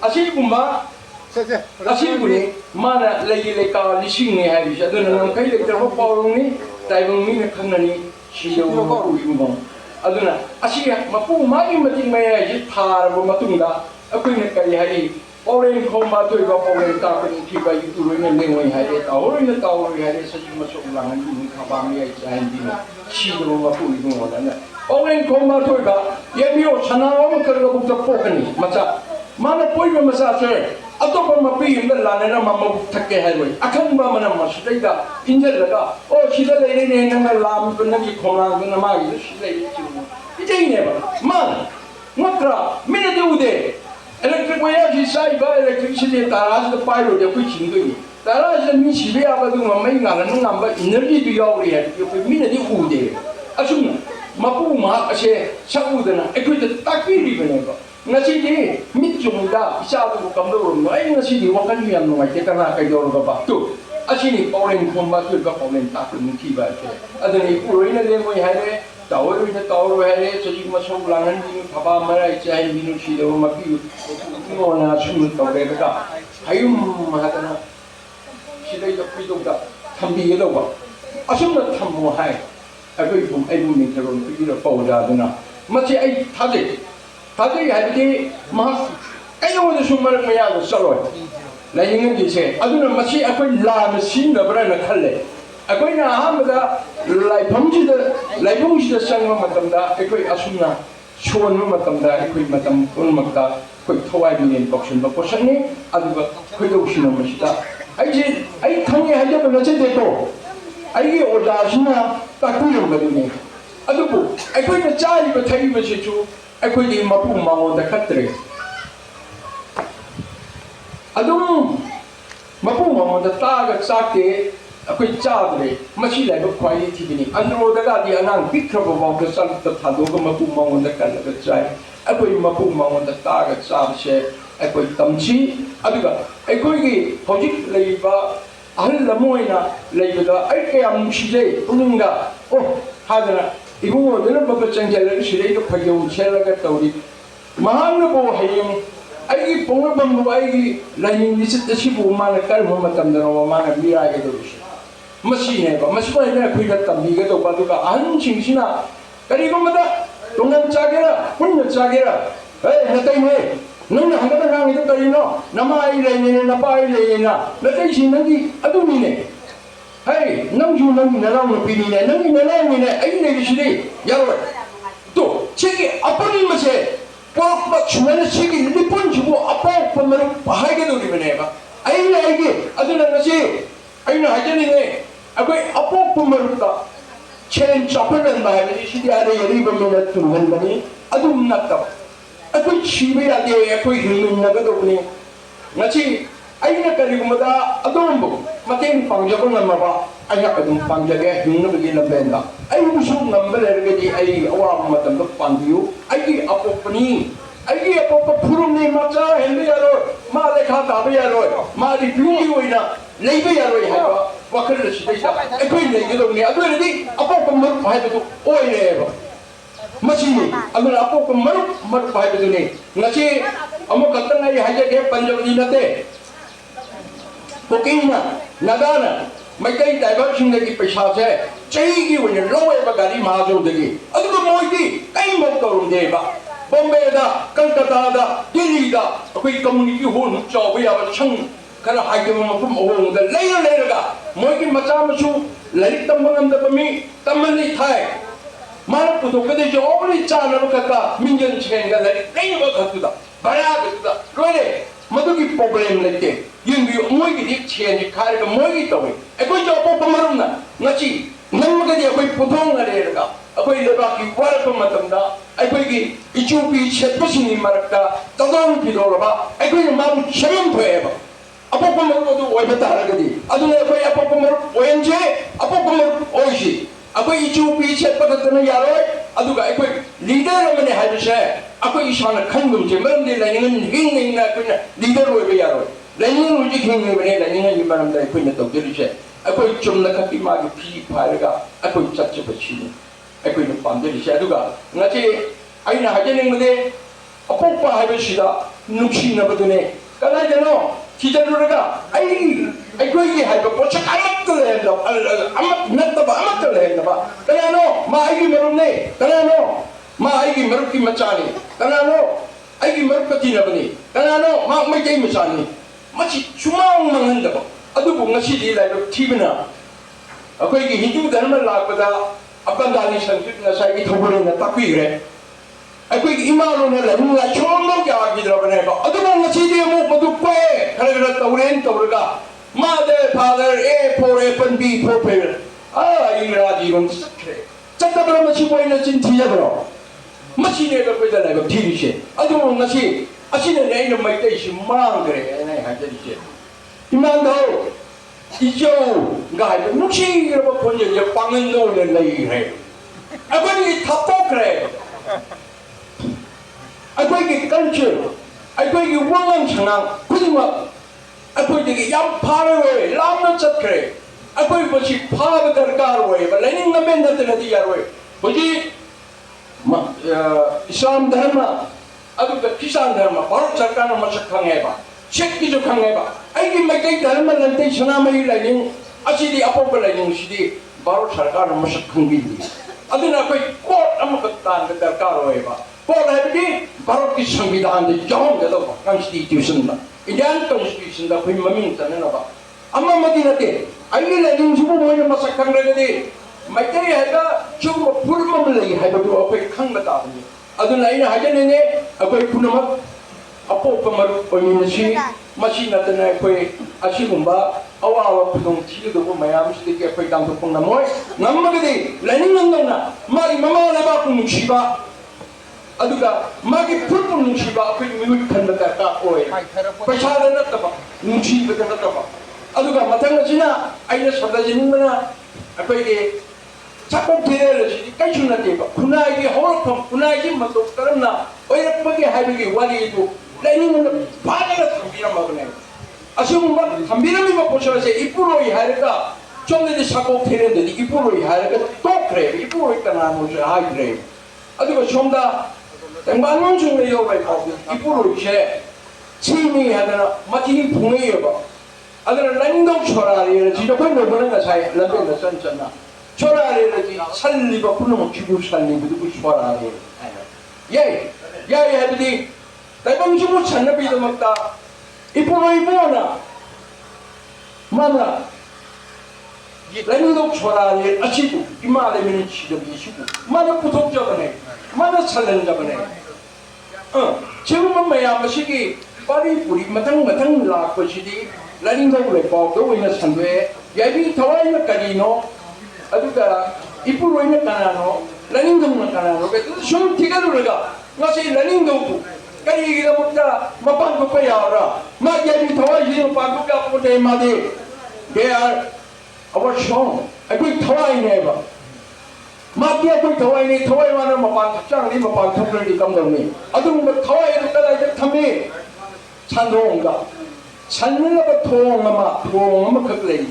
아시군바 아시군이 마나 레이레카 리싱니 하비시 아두나 kai lector 파오니 다이봉미네 칸나니 시도고 우이고 아두나 아시야 마포 마이 마팅 마야지 타르고 마퉁다 아쿠이네 kai 하리 오렌 콤바토이가 오렌 타코니 티바 유투르네 랭웨이 하리 오렌 타오리 하리 사지마 소랑한 니 카바미야 자인디네 시도고 마포 우이고 원하나 오렌 콤바토이가 예미오 차나오면 그러고 부터 포크니 맞아 mana poi ma masase atopa ma pi himda lanena mamma thakke hairoi akhangba mana masudaiga injal laga o sida leine ne nanga lam kunagi khona guna ma gi sida yi ijai ne ba man matra mine de ude electric wire ji sai ba electricity taraj da pairo de kui chingoi taraj mi sibe aba du ma mai ngala ngamba energy du yauri ha yo mine de ude asum mapu ma ase sakudana ekwita takpiri bene ba ngasidi mitjungda isadu kamdo ai ngasidi wakan yang ngai te kana kai dor ba tu asini paulen khomba tu ba paulen ta tu thi ba che adani puroina le moi haire tawru ne tawru haire soji ma som langan ni phaba mara chai minu chi do ma pi no na chu to be ka hayum ma hatana sidai do pi do da thambi ye do ba asumna thammo hai agoi bum ai bum ni taron pi do pauda dana ma che ai thade 다들 야들이 막 아이오는 숨을 뭐야 썰어 라이는 기세 아두는 마치 아까 라면 신나버라는 칼래 아까나 아무다 라이봉지다 상마 맞담다 아까 아숨나 쇼원 맞담다 아까 맞담 온 맞다 거의 토와이는 복신 복신이 아두가 거의 오시는 것이다 아이 탕에 하려면 어쨌든 아이게 오다시나 딱 보여거든요 아두고 아까 짜리고 타이면서 주 아이코이 마포 마오다 카트레 아동 마포 마오다 따가 짝게 ꯑꯩꯈꯣꯏ ꯆꯥꯗ꯭ꯔꯦ ꯃꯁꯤ ꯂꯥꯏꯕꯛ ꯈ꯭ꯋꯥꯏꯗꯒꯤ ꯊꯤꯕꯅꯤ ꯑꯟꯗ꯭ꯔꯣꯗꯒꯗꯤ ꯑꯉꯥꯡ ꯄꯤꯛꯈ꯭ꯔꯕꯐꯥꯎꯗ ꯆꯥꯛꯇ ꯊꯥꯗꯣꯛꯑꯒ ꯃꯄꯨ ꯃꯉꯣꯟꯗ ꯀꯜꯂꯒ ꯆꯥꯏ ꯑꯩꯈꯣই ꯃꯄꯨ ꯃꯉꯣꯟꯗ ꯇꯥꯒ ꯆꯥꯕꯁꯦ ꯑꯩꯈꯣꯏ ꯇꯝꯁꯤ ꯑꯗꯨꯒ ꯑꯩꯈꯣꯏꯒꯤ ꯍꯧꯖꯤꯛ ꯂꯩꯔꯤꯕ ꯑꯍꯜ ꯑꯃ ꯑꯣꯏꯅ ꯂꯩꯕꯗ ꯑꯩ ꯀꯌꯥꯝ ꯅꯨꯡꯁꯤꯖꯩ ꯄꯨꯛꯅꯤꯡꯗ ꯑꯣ ꯍꯥꯏꯗꯅ ꯏꯕꯨꯡꯉꯣꯗꯨꯅ ꯕꯕ ꯆꯪꯁꯤꯜꯂꯒ ꯁꯤꯗꯩꯗ ꯐꯩꯖꯣꯝ ꯁꯦꯠꯂꯒ ꯇꯧꯔꯤ ꯃꯍꯥꯛꯅꯕꯨ ꯍꯌꯦꯡ ꯑꯩꯒꯤ ꯄꯣꯛꯅꯐꯝꯕꯨ ꯑꯩꯒꯤ ꯂꯥꯏꯅꯤꯡ ꯂꯤꯆꯠ ꯑꯁꯤꯕꯨ ꯃꯥꯅ ꯀꯔꯝꯕ ꯃꯇꯝꯗꯅꯣ ꯃꯥꯅ ꯃꯤꯔꯥꯏꯒꯗꯧꯔꯤꯁꯦ ꯃꯁꯤꯅꯦꯕ ꯃꯁꯤꯃꯥꯏꯅ ꯑꯩꯈꯣꯏꯗ ꯇꯝꯕꯤꯒꯗꯧꯕ ꯑꯗꯨꯒ ꯑꯍꯟꯁꯤꯡꯁꯤꯅ ꯀꯔꯤꯒꯨꯝꯕꯗ ꯇꯣꯉꯥꯟ ꯆꯥꯒꯦꯔꯥ ꯄꯨꯟꯅ ꯆꯥꯒꯦꯔꯥ ꯅꯇꯩꯅꯦ ꯅꯪꯅ ꯍꯪꯒꯠ ꯉꯥꯡꯉꯤꯗꯣ ꯀꯔꯤꯅꯣ ꯅꯃꯥ ꯑꯩ ꯂꯩꯅꯦ ꯅꯄꯥ ꯑꯩ ꯂꯩꯅꯦꯅ ꯅꯇꯩꯁꯤ ꯅꯪꯒꯤ ꯑꯗꯨꯅꯤꯅꯦ ꯍꯩ ꯅꯪꯁꯨ ꯅꯪꯒꯤ ꯅꯅꯥꯎ ꯅꯨꯄꯤꯅꯤꯅꯦ ꯅꯪꯒꯤ ꯅꯅꯥꯎꯅꯤꯅꯦ ꯑꯩ ꯂꯩꯔꯤꯁꯤꯗꯤ ꯌꯥꯔꯣꯏ ꯇꯣ ꯁꯤꯒꯤ ꯑꯄꯨꯟꯕꯁꯦ ꯄꯣꯛꯄ ꯁꯨꯃꯥꯏꯅ ꯁꯤꯒꯤ ꯂꯤꯄꯨꯟꯁꯤꯕꯨ ꯑꯄꯣꯛꯄ ꯃꯔꯨꯞ ꯍꯥꯏꯒꯗꯧꯔꯤꯕꯅꯦꯕ ꯑꯩꯅ ꯑꯩꯒꯤ ꯑꯗꯨꯅ ꯉꯁꯤ ꯑꯩꯅ ꯍꯥꯏꯖꯅꯤꯡꯉꯦ ꯑꯩꯈꯣꯏ ꯑꯄꯣꯛꯄ ꯃꯔꯨꯞꯇ ꯁꯦꯟ ꯆꯥꯎꯈꯠꯍꯟꯕ ꯍꯥꯏꯕꯁꯤ ꯁꯤꯗꯤ ꯑꯔꯩ ꯑꯔꯩꯕ ꯃꯤꯅ ꯇꯨꯡꯍꯟꯕꯅꯤ ꯑꯗꯨꯝ ꯅꯠꯇꯕ ꯑꯩꯈꯣꯏ ꯁꯤꯕ ꯌꯥꯗꯦ ꯑꯩꯈꯣꯏ ꯍꯤꯡꯃꯤꯟꯅꯒꯗꯧꯕꯅꯤ ꯉꯁꯤ ꯑꯩꯅ ꯀꯔꯤꯒꯨꯝꯕꯗ ꯑꯗꯣꯝꯕꯨ ꯃꯇꯦꯡ ꯄꯥꯡꯖꯕ ꯉꯝꯃꯕ ꯑꯩꯅ ꯑꯗꯨꯝ ꯄꯥꯡꯖꯒꯦ ꯍꯤꯡꯅꯕꯒꯤ ꯂꯝꯕꯦꯟꯗ ꯑꯩꯕꯨꯁꯨ ꯉꯝꯕ ꯂꯩꯔꯒꯗꯤ ꯑꯩ ꯑꯋꯥꯕ ꯃꯇꯝꯗ ꯄꯥꯡꯕꯤꯌꯨ ꯑꯩꯒꯤ ꯑꯄꯣꯛꯄꯅꯤ ꯑꯩꯒꯤ ꯑꯄꯣꯛꯄ ꯐꯨꯔꯨꯝꯅꯤ ꯃꯆꯥ ꯍꯦꯟꯕ ꯌꯥꯔꯣꯏ ꯃꯥ ꯂꯩꯈꯥ ꯇꯥꯕ ꯌꯥꯔꯣꯏ ꯃꯥꯗꯤ ꯄꯤꯌꯨꯒꯤ ꯑꯣꯏꯅ ꯂꯩꯕ ꯌꯥꯔꯣꯏ ꯍꯥꯏꯕ ꯋꯥꯈꯜ ꯑꯁꯤꯗꯩꯗ ꯑꯩꯈꯣꯏ ꯂꯩꯒꯗꯧꯕꯅꯤ ꯑꯗꯨ ꯑꯣꯏꯔꯗꯤ ꯑꯄꯣꯛꯄ ꯃꯔꯨꯞ ꯍꯥꯏꯕꯗꯨ ꯑꯣꯏꯔꯦꯕ ꯃꯁꯤꯅꯤ ꯑꯗꯨꯅ ꯑꯄꯣꯛꯄ ꯃꯔꯨꯞ ꯍꯥꯏꯕꯗꯨꯅꯤ ꯉꯁꯤ ꯑꯃꯈꯛꯇꯪ ꯑꯩ ꯍꯥꯏꯖꯒꯦ ꯄꯟꯖꯕꯗꯤ ꯅꯠꯇꯦ ꯀꯨꯀꯤꯡꯅ ꯅꯥꯒꯥꯅ ꯃꯩꯇꯩ ꯗ꯭ꯔꯥꯏꯚꯔꯁꯤꯡꯗꯒꯤ ꯄꯩꯁꯥꯁꯦ ꯆꯍꯤꯒꯤ ꯑꯣꯏꯅ ꯂꯧꯋꯦꯕ ꯒꯥꯔꯤ ꯃꯍꯥꯖꯣꯟꯗꯒꯤ ꯑꯗꯨꯒ ꯃꯣꯏꯗꯤ ꯀꯔꯤꯝꯐꯥꯎ ꯇꯧꯔꯝꯗꯦꯕ ꯕꯣꯝꯕꯦꯗ ꯀꯜꯀꯇꯥꯗ ꯗꯤꯜꯂꯤꯗ ꯑꯩꯈꯣꯏ ꯀꯝꯃꯨꯅꯤꯇꯤ ꯍꯣꯜ ꯆꯥꯎꯕ ꯌꯥꯕ ꯁꯪ ꯈꯔ ꯍꯥꯏꯗꯕ ꯃꯐꯝ ꯑꯍꯣꯡꯕꯗ ꯂꯩꯔꯒ ꯃꯣꯏꯒꯤ ꯃꯆꯥ ꯃꯁꯨ ꯂꯥꯏꯔꯤꯛ ꯇꯝꯕ ꯉꯝꯗꯕ ꯃꯤ ꯇꯝꯍꯜꯂꯤ ꯊꯥꯏ ꯃꯥꯅ ꯄꯨꯊꯣꯛꯀꯗꯣꯏꯁꯦ ꯑꯣꯟꯂꯤ ꯆꯥꯅꯕ ꯈꯛꯇ ꯃꯤꯡꯖꯟ ꯁꯦꯟꯒ ꯂꯥꯏꯔꯤꯛ ꯂꯩꯅꯕ ꯈꯛꯇꯨꯗ ꯚꯔꯥꯒꯗꯨꯗ ꯂꯣꯏꯔꯦ ꯃꯗꯨꯒꯤ ꯄ꯭ꯔꯣꯕ꯭ꯂꯦꯝ ꯂꯩꯇꯦ ꯌꯦꯡꯕꯤꯌꯨ ꯃꯣꯏꯒꯤꯗꯤ ꯁꯦꯟꯁꯤ ꯈꯥꯏꯔꯒ ꯃꯣꯏꯒꯤ ꯇꯧꯏ ꯑꯩꯈꯣꯏꯁꯨ ꯑꯄꯣꯛꯄ ꯃꯔꯨꯞꯅ ꯉꯁꯤ ꯉꯝꯃꯒꯗꯤ ꯑꯩꯈꯣꯏ ꯄꯨꯊꯣꯛꯅꯔꯦꯔꯒ ꯑꯩꯈꯣꯏ ꯂꯩꯕꯥꯛꯀꯤ ꯋꯥꯔꯛꯄ ꯃꯇꯝꯗ ꯑꯩꯈꯣꯏꯒꯤ ꯏꯆꯨꯄꯤ ꯁꯦꯠꯄꯁꯤꯡꯒꯤ ꯃꯔꯛꯇ ꯇꯧꯗꯣꯟ ꯐꯤꯗꯣꯔꯕ ꯑꯩꯈꯣꯏꯅ ꯃꯥꯕꯨ ꯁꯦꯝꯐꯝ ꯊꯣꯛꯑꯦꯕ ꯑꯄꯣꯛꯄ ꯃꯔꯨꯞ ꯑꯗꯨ ꯑꯣꯏꯕ ꯇꯥꯔꯒꯗꯤ ꯑꯗꯨꯅ ꯑꯩꯈꯣই ꯑꯄꯣꯛꯄ ꯃꯔꯨꯞ ꯑꯣꯏꯍꯟꯁꯦ ꯑꯄꯣꯛꯄ ꯃꯔꯨꯞ ꯑꯣꯏꯁꯤ ꯑꯩꯈꯣই ꯏꯆꯨꯄꯤ ꯁꯦꯠꯄ ꯈꯛꯇꯅ ꯌꯥꯔꯣꯏ ꯑꯗꯨꯒ ꯑꯩꯈꯣꯏ ꯂꯤꯗꯔ ꯑꯃꯅꯤ ꯍꯥꯏꯕꯁꯦ ꯑꯩꯈꯣꯏ ꯏꯁꯥꯅ ꯈꯟꯒꯨꯝꯁꯦ ꯃꯔꯝꯗꯤ ꯂꯩꯅꯤꯡ ꯍꯤꯡꯅ ꯑꯩꯈꯣꯏꯅ ꯂꯤꯗꯔ ꯑꯣꯏꯕ ꯌꯥꯔꯣꯏ ꯂꯩꯅꯤꯡ ꯍꯧꯖꯤꯛ ꯍꯤꯡꯉꯤꯕꯅꯦ ꯂꯩꯅꯤꯡꯉꯒꯤ ꯃꯔꯝꯗ ꯑꯩꯈꯣꯏꯅ ꯇꯧꯖꯔꯤꯁꯦ ꯑꯩꯈꯣꯏ ꯆꯨꯝꯅ ꯈꯛꯀꯤ ꯃꯥꯒꯤ ꯐꯤ ꯐꯥꯏꯔꯒ ꯑꯩꯈꯣꯏ ꯆꯠꯆꯕꯁꯤꯅꯤ ꯑꯩꯈꯣꯏꯅ ꯄꯥꯝꯖꯔꯤꯁꯦ ꯑꯗꯨꯒ ꯉꯁꯤ ꯑꯩꯅ ꯍꯥꯏꯖꯅꯤꯡꯕꯗꯤ ꯑꯄꯣꯛꯄ ꯍꯥꯏꯕꯁꯤꯗ ꯅꯨꯡꯁꯤꯅꯕꯗꯨꯅꯦ ꯀꯗꯥꯏꯗꯅꯣ ꯊꯤꯖꯤꯜꯂꯨꯔꯒ ꯑꯩꯈꯣꯏꯒꯤ ꯍꯥꯏꯕ ꯄꯣꯠꯁꯛ ꯑꯃꯠꯇ ꯅꯠꯇꯕ ꯑꯃꯠꯇ ꯂꯩꯍꯟꯗꯕ ꯀꯅꯥꯅꯣ ꯃꯥ ꯑꯩꯒꯤ ꯃꯔꯨꯞꯅꯤ ꯀꯅꯥꯅೋ ꯃꯥ ꯑꯩꯒꯤ ꯃꯔꯨꯞꯀꯤ ꯃꯆꯥꯅꯤ ꯀꯅꯥꯅꯣ ꯑꯩꯒꯤ ꯃꯔꯨꯞꯀ ꯇꯤꯟꯅꯕꯅꯤ ꯀꯅꯥꯅꯣ ꯃꯥ ꯃꯩꯇꯩ ꯃꯆꯥꯅꯤ ꯃꯁꯤ ꯁꯨꯃꯥꯡ ꯃꯥꯡꯍꯟꯗꯕ ꯑꯗꯨꯕꯨ ꯉꯁꯤꯗꯤ ꯂꯥꯏꯕꯛ ꯊꯤꯕꯅ ꯑꯩꯈꯣꯏꯒꯤ ꯍꯤꯟꯗꯨ ꯙꯔꯃ ꯂꯥꯛꯄꯗ ꯑꯕꯟꯗꯥꯅꯤ ꯁꯪꯁꯀ꯭ꯔꯤꯠ ꯉꯁꯥꯏꯒꯤ ꯊꯧꯒꯜꯅ ꯇꯥꯛꯄꯤꯈ꯭ꯔꯦ ꯑꯩꯈꯣꯏꯒꯤ ꯏꯃꯥꯂꯣꯟꯅ ꯂꯥꯏꯅꯤꯡ ꯂꯥꯏꯁꯣꯟꯃꯛ ꯌꯥꯈꯤꯗ꯭ꯔꯕꯅꯦꯕ ꯑꯗꯨꯕꯨ ꯉꯁꯤꯗꯤ ꯑꯃꯨꯛ ꯃꯗꯨ ꯀꯣꯛꯑꯦ ꯈꯔ ꯇꯧꯔꯦꯅ ꯇꯧꯔꯒ mother father A for apple B for parent ꯏꯪꯒ꯭ꯔꯥꯖꯤꯔꯣꯝ ꯆꯠꯈ꯭ꯔꯦ ꯆꯠꯇꯕ꯭ꯔꯥ ꯃꯁꯤꯕꯨ ꯑꯩꯅ ꯆꯤꯟ ꯊꯤꯖꯕ꯭ꯔꯣ ꯃꯁꯤꯅꯦꯕ ꯑꯩꯈꯣꯏꯗ ꯂꯥꯏꯕꯛ ꯊꯤꯔꯤꯁꯦ ꯑꯗꯨꯕꯨ ꯉꯁꯤ ꯑꯁꯤꯅꯅꯦ ꯑꯩꯅ ꯃꯩꯇꯩꯁꯤ ꯃꯥꯡꯈ꯭ꯔꯦ ꯍꯥꯏꯅ ꯍꯥꯏꯖꯔꯤꯁꯦ ꯏꯃꯥꯟꯗꯧ ꯏꯖꯧꯒ ꯍꯥꯏꯕ ꯅꯨꯡꯁꯤꯈ꯭ꯔꯕ ꯈꯣꯟꯖꯦꯜꯁꯦ ꯄꯥꯡꯒꯟꯗ ꯑꯣꯏꯅ ꯂꯩꯈ꯭ꯔꯦ ꯑꯩꯈꯣꯏꯒꯤ ꯊꯥꯞꯇꯣꯛꯈ꯭ꯔꯦ ꯑꯩꯈꯣꯏꯒꯤ ꯀꯜꯆꯔ ꯑꯩꯈꯣꯏꯒꯤ ꯋꯥꯉꯥꯡ ꯁꯉꯥꯡ ꯈꯨꯗꯤꯡꯃꯛ ꯑꯩꯈꯣꯏꯗꯒꯤ ꯌꯥꯝ ꯐꯥꯔꯔꯣꯏ ꯂꯥꯞꯅ ꯆꯠꯈ꯭ꯔꯦ ꯑꯩꯈꯣꯏ ꯃꯁꯤ ꯐꯥꯕ ꯗꯔꯀꯥꯔ ꯑꯣꯏꯌꯦꯕ ꯂꯥꯏꯅꯤꯡ ꯂꯝꯕꯦꯟ ꯅꯠꯇꯅꯗꯤ ꯌꯥꯔꯣꯏ ꯍꯧꯖꯤꯛ इस्लाम धर्म ख्रिस्टान धर्म भारत सरकार मसक खंगेबा सिखकीसु खंगेबा आइगी मैतै धर्म लंतै सनामई लाइनिंग असिदि अपोप लाइनिंग सिदि भारत सरकार मसक खंगिदि अदुना कोई कोर्ट अमक तान दरकार होएबा कोर्ट हैबदि भारत की संविधान दे जौन गदो कॉन्स्टिट्यूशन दा इंडियन कॉन्स्टिट्यूशन दा कोई ममिंग तननबा अम्मा मदिनते आइगी लाइनिंग सुबु मोय मसक खंगरगदि मैतै हैगा चुम फुरमम लई हैबदु अखोय खंग ताबनि अदुना आइना हाजनेने अखोय पुनमक अपोप मरु ओइमिनसि मसि नतना अखोय असिगुंबा अवावा पुदुंग थिगदुबु मयाम सिदि अखोय दांदु पुंगनमोय नमगदि लाइनिंग नंगना मारि ममा लेबा कुनुसिबा अदुगा मागी फुरपु नुसिबा अखोय मिनुट खंद दरकार ओय पैसा नतबा नुसिबा नतबा aduga matangachina aina sabdajinna akoige chakok thele ji kaishuna te ba khunai gi hawrapam khunai gi mato karamna oirakpagi haibigi wali du lainingna bhagala thambira magne asumba thambira mi ma poshase ipuroi hairaka chomde chakok thele de ipuroi hairaka tokre ipuroi kana mo haire aduga chomda tengbangon jungre yo bai pa ipuroi she chimi hadana matini phungai ba adana langdong chorari ji ko no bona sai lambe na sanchana chorari ji salli ba puno chibu salli bu ku chorari ye hadidi taibang chibu channa bi da makta ipuroi bona mana langdong chorari achibu imale min chido bi chibu mana putok jabane mana sallan jabane 지금은 뭐야 뭐시기 빨리 우리 matang 라코시디 라닝도 그래 보도 있는 산도에 야비 더와이나까지노 아두가 이쁘로 있는 까나노 라닝도 까나노 그 좀 티가르가 나시 라닝도 까리기가 못다 마판도 빼야라 마 야비 더와이는 판도가 보대 마디 they are our show 아그 더와이네 봐 마티아 그 더와이니 더와이만은 마판 탁장리 마판 탁들이 감독니 아두가 더와이를 따라 이제 탐이 찬동가 찬물라가 통아마 그래이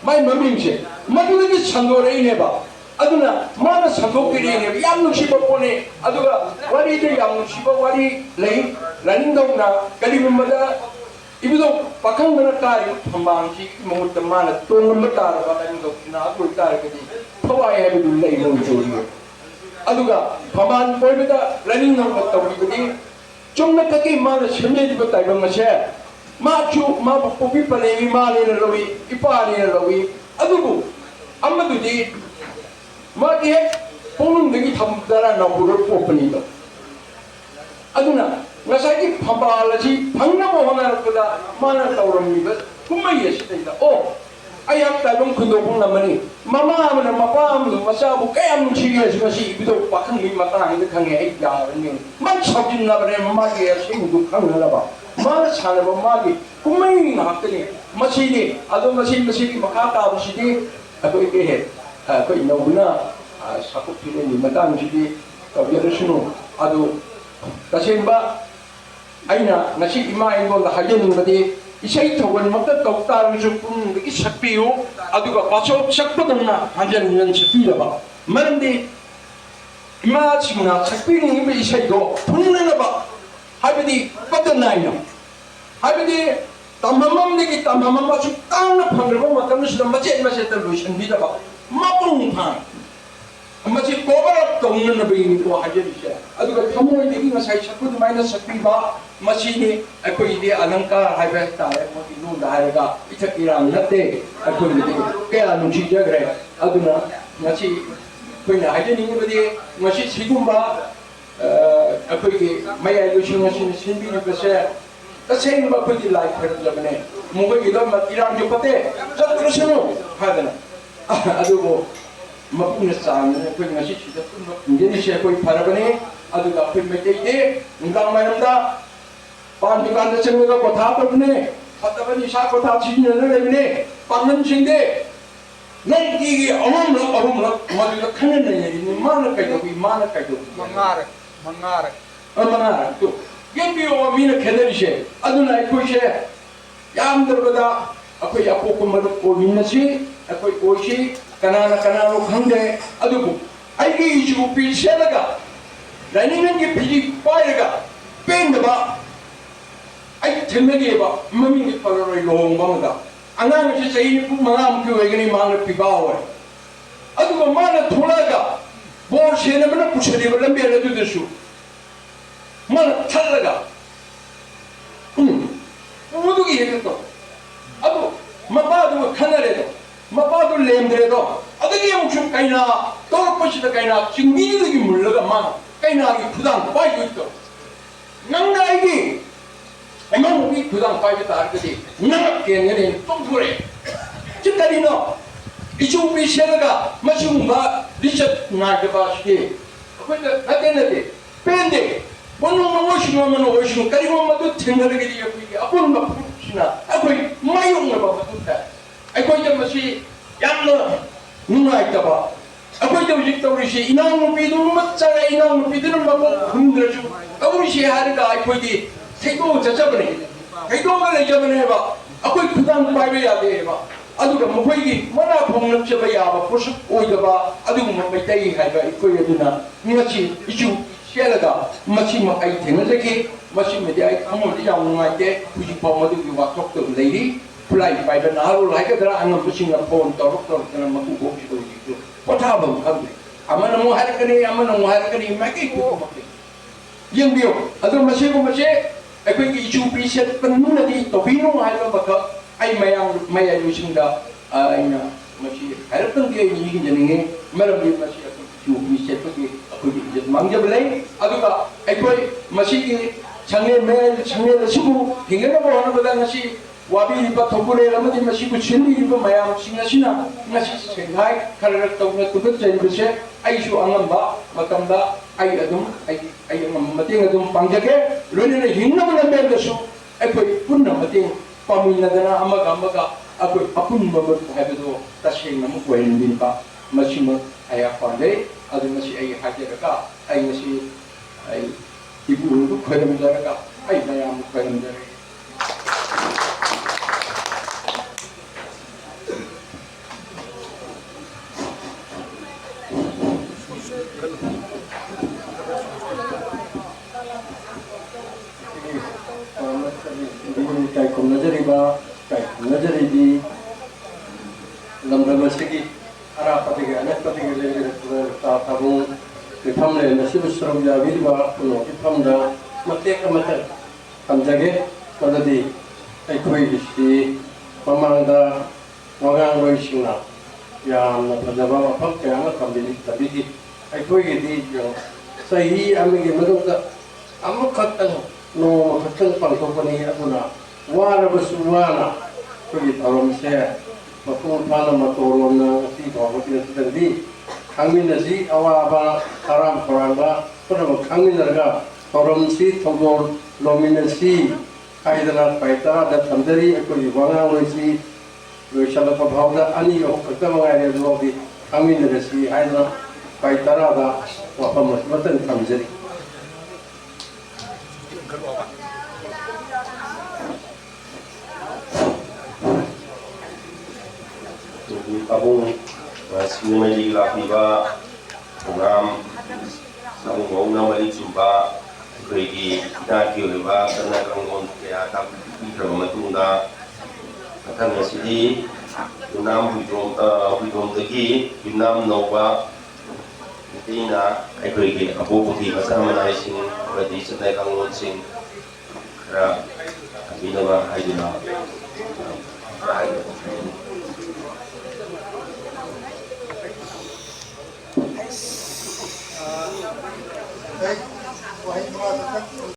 마이 맘임시 마두기 찬도레이네 봐 아두나 마나 찬도끼리네 양누시버 보네 아두가 와리들 양누시버 와리 레이 라닝동나 가리문마다 이부도 박항거나 까리 판방시 모르다 마나 똥을 따라 가다니도 나고 따라거지 더와이에 둘레이 모조리요 아두가 파만 볼베다 라닝동 갔다 우리거지 좀나까지 마나 셔메지버 따이번 것에 마추 마법이 빨리 마리를 로이 이파리를 로이 아두고 아마도디 마디에 보는 데기 담다라 나부를 뽑으니까 아두나 나사기 파발라지 방나고 하나를 거다 마나 떠오릅니다 분명히 시대이다 아야 따봉 근도 공남만이 마마하면 마빠하면 마사부 깨암 치기에서 것이 이비도 박한 민마땅 아니듯 강해 야는 만 차진 나버네 마기에 생도 강하나봐 마나 차나봐 마기 분명히 나왔더니 마시니 아도 마시니 마카타 마시니 아도 이게 해 거의 너무나 사고 필요니 마땅 지기 여러시노 아도 다시 봐 아이나 나시 이마 이거 하려는 거지 이샤이 토건 막다 똑따르 좀 이렇게 삭비요 아두가 빠져 삭버든나 한전년 삭비라봐 말인데 이마 지금나 삭비는 이미 이샤이도 분내나봐 하비디 빠졌나이노 하비디 담마맘내기 담마맘마 좀 땅나 판들고 막다는 시간 맞지 맞지 때로 신비다봐 마뽕판 마치 고바랍 동는 너비니고 하제리샤 아두가 탐모이 되기가 사이 삭버도 마이너스 삭비바 마시니 아코이디 알랑카 하이베스타에 뭐 이노 나이가 이탁이랑 했대 아코이디 꽤아 눈치져 그래 아두나 마치 그냥 하제니는 거디 마치 지금바 아코이디 마야 요시노신 신비니 것에 사실 뭐 거기 라이프를 잡네 뭐가 이런 막 이랑 접대 저 그러시노 하더나 아두고 마punna saamne koi ngasi chida punno ngeni she koi parabane aduga koi mete ngam manamda pan dukan da chengga kotha parne khatabani sha kotha chijne lebne pannan chingde nang ki amam maduga khanen ne mana kai do mangar to gembi o mina kheneri she aduna koi she yam darbada akoi apo ko maru ko minasi akoi koshi kanana khangde adugu aigi ichu pi shelaga rainin ge piji pairaga pendaba ai themege ba mami ge paroi long banga angang chi sei ni pu mangam kyu egani mang pi bawa adugu mana tholaga bor shena bana puchari ba lambe la du desu mana thalaga udugi heto adu mabadu khanare 마빠도 렘드레도 어떻게 목숨 까이나 떨어버시다 까이나 지금 미리들이 물러가 많아 까이나기 부담 빠지고 있어 낭나이기 애만이 부담 빠졌다 할거지 낭게 내내 똥투래 지금까지는 이쪽이 쉐다가 마시고가 리셋 나가바시기 근데 나때는데 밴데 원룸만 오시면 까리고만도 탱가르게 되고 이게 아빠는 막 부르시나 아빠 마이용을 봐도 돼 ꯑꯩꯈꯣꯏꯗ ꯃꯁꯤ ꯌꯥꯝꯅ ꯅꯨꯡꯉꯥꯏꯇꯕ ꯑꯩꯈꯣꯏꯗ ꯍꯧꯖꯤꯛ ꯇꯧꯔꯤꯁꯤ ꯏꯅꯥꯎꯅꯨꯄꯤꯗꯨ ꯆꯠꯂꯦ ꯏꯅꯥꯎꯅꯨꯄꯤꯗꯨꯅ ꯃꯀꯣꯛ ꯈꯨꯝꯗ꯭ꯔꯁꯨ ꯇꯧꯔꯤꯁꯤ ꯍꯥꯏꯔꯒ ꯑꯩꯈꯣꯏꯗꯤ ꯊꯩꯗꯣꯛꯑ ꯆꯠꯆꯕꯅꯤ ꯊꯩꯗꯣꯛꯑꯒ ꯂꯩꯖꯕꯅꯦꯕ ꯑꯩꯈꯣꯏ ꯈꯨꯗꯥꯡ ꯄꯥꯏꯕ ꯌꯥꯗꯦꯕ ꯑꯗꯨꯒ ꯃꯈꯣꯏꯒꯤ ꯃꯅꯥ ꯐꯣꯡꯂꯛꯆꯕ ꯌꯥꯕ ꯄꯣꯠꯁꯛ ꯑꯣꯏꯗꯕ ꯑꯗꯨꯒꯨꯝꯕ ꯃꯩꯇꯩ ꯍꯥꯏꯕ ꯑꯩꯈꯣꯏ ꯑꯗꯨꯅ ꯉꯁꯤ ꯏꯆꯨ ꯆꯦꯜꯂꯒ ꯃꯁꯤꯃꯛ ꯑꯩ ꯊꯦꯡꯅꯖꯈꯤ ꯃꯁꯤꯃꯗꯤ ꯑꯩ ꯈꯪꯕꯗꯤ ꯌꯥꯝ ꯅꯨꯡꯉꯥꯏꯇꯦ ꯍꯧꯖꯤꯛꯐꯥꯎ ꯃꯗꯨꯒꯤ ꯋꯥꯊꯣꯛꯇ ꯂꯩꯔꯤ ꯈꯨꯠꯂꯥꯏ ꯄꯥꯏꯕ ꯅꯍꯥꯔꯣꯜ ꯍꯥꯏꯒꯗ꯭ꯔꯥ ꯑꯉꯝꯕꯁꯤꯡꯅ ꯐꯣꯟ ꯇꯧꯔꯛꯇꯅ ꯃꯀꯨ ꯀꯣꯛꯁꯤꯗ ꯍꯧꯖꯤꯛꯁꯨ ꯄꯣꯊꯥꯐꯝ ꯈꯪꯗꯦ ꯑꯃꯅ ꯑꯃꯨꯛ ꯍꯥꯏꯔꯛꯀꯅꯤ ꯑꯃꯅ ꯑꯃꯨꯛ ꯍꯥꯏꯔꯛꯀꯅꯤ ꯃꯥꯏꯀꯩ ꯈꯨꯗꯤꯡꯃꯛꯇ ꯌꯦꯡꯕꯤꯌꯨ ꯑꯗꯨ ꯃꯁꯤꯒꯨꯝꯕꯁꯦ ꯑꯩꯈꯣꯏꯒꯤ ꯏꯆꯨꯄꯤ ꯁꯦꯠꯄꯅꯗꯤ ꯇꯧꯕꯤꯅꯨ ꯍꯥꯏꯕ ꯑꯃꯈꯛ ꯑꯩ ꯃꯌꯥꯏꯁꯤꯡꯗ ꯑꯩꯅ ꯃꯁꯤ ꯍꯥꯏꯔꯛꯇꯪꯗꯤ ꯑꯩ ꯅꯤꯡꯁꯤꯡꯖꯅꯤꯡꯉꯤ ꯃꯔꯝꯗꯤ ꯃꯁꯤ ꯑꯩꯈꯣꯏ ꯏꯆꯨꯄꯤ ꯁꯦꯠꯄꯒꯤ ꯑꯩꯈꯣꯏꯒꯤ ꯏꯖꯠ ꯃꯥꯡꯖꯕ ꯂꯩ ꯑꯗꯨꯒ ꯑꯩꯈꯣꯏ ꯃꯁꯤꯒꯤ ꯁꯪꯂꯦꯟ ꯑꯁꯤꯕꯨ ꯍꯤꯡꯒꯠꯅꯕ ꯍꯣꯠꯅꯕꯗ ꯉꯁꯤ ꯋꯥꯕꯤꯔꯤꯕ ꯊꯧꯕꯨꯔꯦꯜ ꯑꯃꯗꯤ ꯃꯁꯤꯕꯨ ꯁꯤꯟꯕꯤꯔꯤꯕ ꯃꯌꯥꯝꯁꯤꯡ ꯑꯁꯤꯅ ꯉꯁꯤ ꯁꯦꯡꯍꯥꯏ ꯈꯔ ꯇꯧꯅ ꯇꯨꯀꯠꯆꯔꯤꯕꯁꯦ ꯑꯩꯁꯨ ꯑꯉꯝꯕ ꯃꯇꯝꯗ ꯑꯩ ꯑꯉꯝꯕ ꯃꯇꯦꯡ ꯑꯗꯨꯝ ꯄꯥꯡꯖꯒꯦ ꯂꯣꯏꯅꯅ ꯍꯤꯡꯅꯕ ꯂꯝꯕꯦꯟꯗꯁꯨ ꯑꯩꯈꯣꯏ ꯄꯨꯟꯅ ꯃꯇꯦꯡ ꯄꯥꯡꯃꯤꯟꯅꯗꯅ ꯑꯃꯒ ꯑꯩꯈꯣꯏ ꯑꯄꯨꯟꯕ ꯍꯥꯏꯕꯗꯨ ꯇꯁꯦꯡꯅ ꯑꯃꯨꯛ ꯑꯣꯏꯍꯟꯕꯤꯕ ꯃꯁꯤꯃꯛ ꯑꯩꯍꯥꯛ ꯄꯥꯝꯖꯩ ꯑꯗꯨ ꯉꯁꯤ ꯑꯩ ꯍꯥꯏꯖꯔꯒ ꯑꯩ ꯉꯁꯤ ꯑꯩ ꯏꯄꯨꯗꯨ ꯈꯣꯏꯔꯝꯖꯔꯒ ꯑꯩ ꯃꯌꯥꯝꯕꯨ ꯈꯣꯏꯔꯝꯖꯔꯒꯦ ꯀꯥꯏꯈꯨꯝꯅꯖꯔꯤꯕꯤ ꯂꯝꯗꯝ ꯑꯁꯤꯒꯤ ꯑꯔꯥꯞꯄꯗꯒꯤ ꯑꯅꯛꯄꯗꯒꯤ ꯂꯩꯕꯤꯔꯛꯄ ꯇꯥꯕꯨꯡ ꯃꯤꯐꯝꯂꯦꯟ ꯑꯁꯤꯕꯨ ꯁꯔꯨꯛ ꯌꯥꯕꯤꯔꯤꯕ ꯃꯤꯐꯝꯗ ꯃꯇꯦꯛ ꯑꯃꯇ ꯊꯝꯖꯒꯦ ꯃꯗꯨꯗꯤ ꯑꯩꯈꯣꯏꯒꯤꯁꯤ ꯃꯃꯥꯡꯗ ꯋꯥꯉꯥꯡꯂꯣꯏꯁꯤꯡꯅ ꯌꯥꯝꯅ ꯐꯖꯕ ꯃꯐꯝ ꯀꯌꯥ ꯑꯃ ꯊꯝꯕꯤꯈꯤ ꯑꯩꯈꯣꯏꯒꯤꯗꯤ ꯆꯍꯤ ꯑꯃꯒꯤ ꯃꯅꯨꯡꯗ ꯑꯃꯈꯛꯇꯪ ꯅꯣꯡꯃ ꯈꯛꯇꯪ ꯄꯥꯡꯊꯣꯛꯄꯅꯤ ꯑꯗꯨꯅ ꯋꯥꯔꯕꯁꯨ ꯋꯥꯅ ꯑꯩꯈꯣꯏꯒꯤ ꯊꯧꯔꯝꯁꯦ ꯃꯄꯨꯡ ꯐꯥꯅ ꯃꯇꯧꯔꯣꯝꯅ ꯉꯁꯤ ꯐꯥꯎꯕꯒꯤ ꯑꯁꯤꯗꯗꯤ ꯈꯪꯃꯤꯟꯅꯁꯤ ꯑꯋꯥꯕ ꯑꯔꯥꯝ ꯈꯧꯔꯥꯡꯕ ꯄꯨꯝꯅꯃꯛ ꯈꯪꯃꯤꯟꯅꯔꯒ ꯊꯧꯔꯝꯁꯤ ꯊꯧꯗꯣꯛ ꯂꯧꯃꯤꯟꯅꯁꯤ ꯍꯥꯏꯗꯅ ꯄꯥꯏ ꯇꯔꯥꯗ ꯊꯝꯖꯔꯤ ꯑꯩꯈꯣꯏꯒꯤ ꯋꯥꯉꯥꯡꯂꯣꯏꯁꯤ ꯂꯣꯏꯁꯤꯜꯂꯛꯄ ꯐꯥꯎꯗ 2-3 ꯈꯛꯇ ꯃꯉꯥꯏꯔꯦ ꯑꯗꯨꯐꯥꯎꯗꯤ ꯈꯪꯃꯤꯟꯅꯔꯁꯤ ꯍꯥꯏꯗꯅ ꯄꯥꯏ ꯇꯔꯥꯗ ꯋꯥꯐꯝ ꯑꯁꯤꯃꯇꯪ ꯊꯝꯖꯔꯤ ꯑꯕꯨꯡ ꯁꯤꯡꯖꯃꯩꯗꯒꯤ ꯂꯥꯛꯂꯤꯕ ꯊꯧꯔꯥꯝ ꯁꯥꯕꯨꯡ ꯃꯧꯅ ꯃꯔꯤ ꯆꯨꯝꯕ ꯑꯩꯈꯣꯏꯒꯤ ꯅꯥꯠꯀꯤ ꯑꯣꯏꯕ ꯆꯠꯅ ꯀꯥꯡꯂꯣꯟ ꯀꯌꯥ ꯇꯥꯛꯄꯤꯈ꯭ꯔꯕ ꯃꯇꯨꯡꯗ ꯃꯊꯪ ꯑꯁꯤꯗꯤ ꯌꯨꯝꯅꯥꯝ ꯍꯨꯏꯗꯣꯝꯗꯒꯤ ꯌꯨꯝꯅꯥꯝ ꯅꯧꯕ ꯅꯨꯄꯤꯅ ꯑꯩꯈꯣꯏꯒꯤ ꯑꯕꯣꯛꯄꯨꯊꯤ ꯃꯆꯥ ꯃꯅꯥꯏꯁꯤꯡ ꯑꯃꯗꯤ ꯆꯠꯅ ꯀꯥꯡꯂꯣꯟꯁꯤꯡ ꯈꯔ ꯇꯥꯛꯄꯤꯅꯕ ꯍꯥꯏꯗꯨꯅ Hey.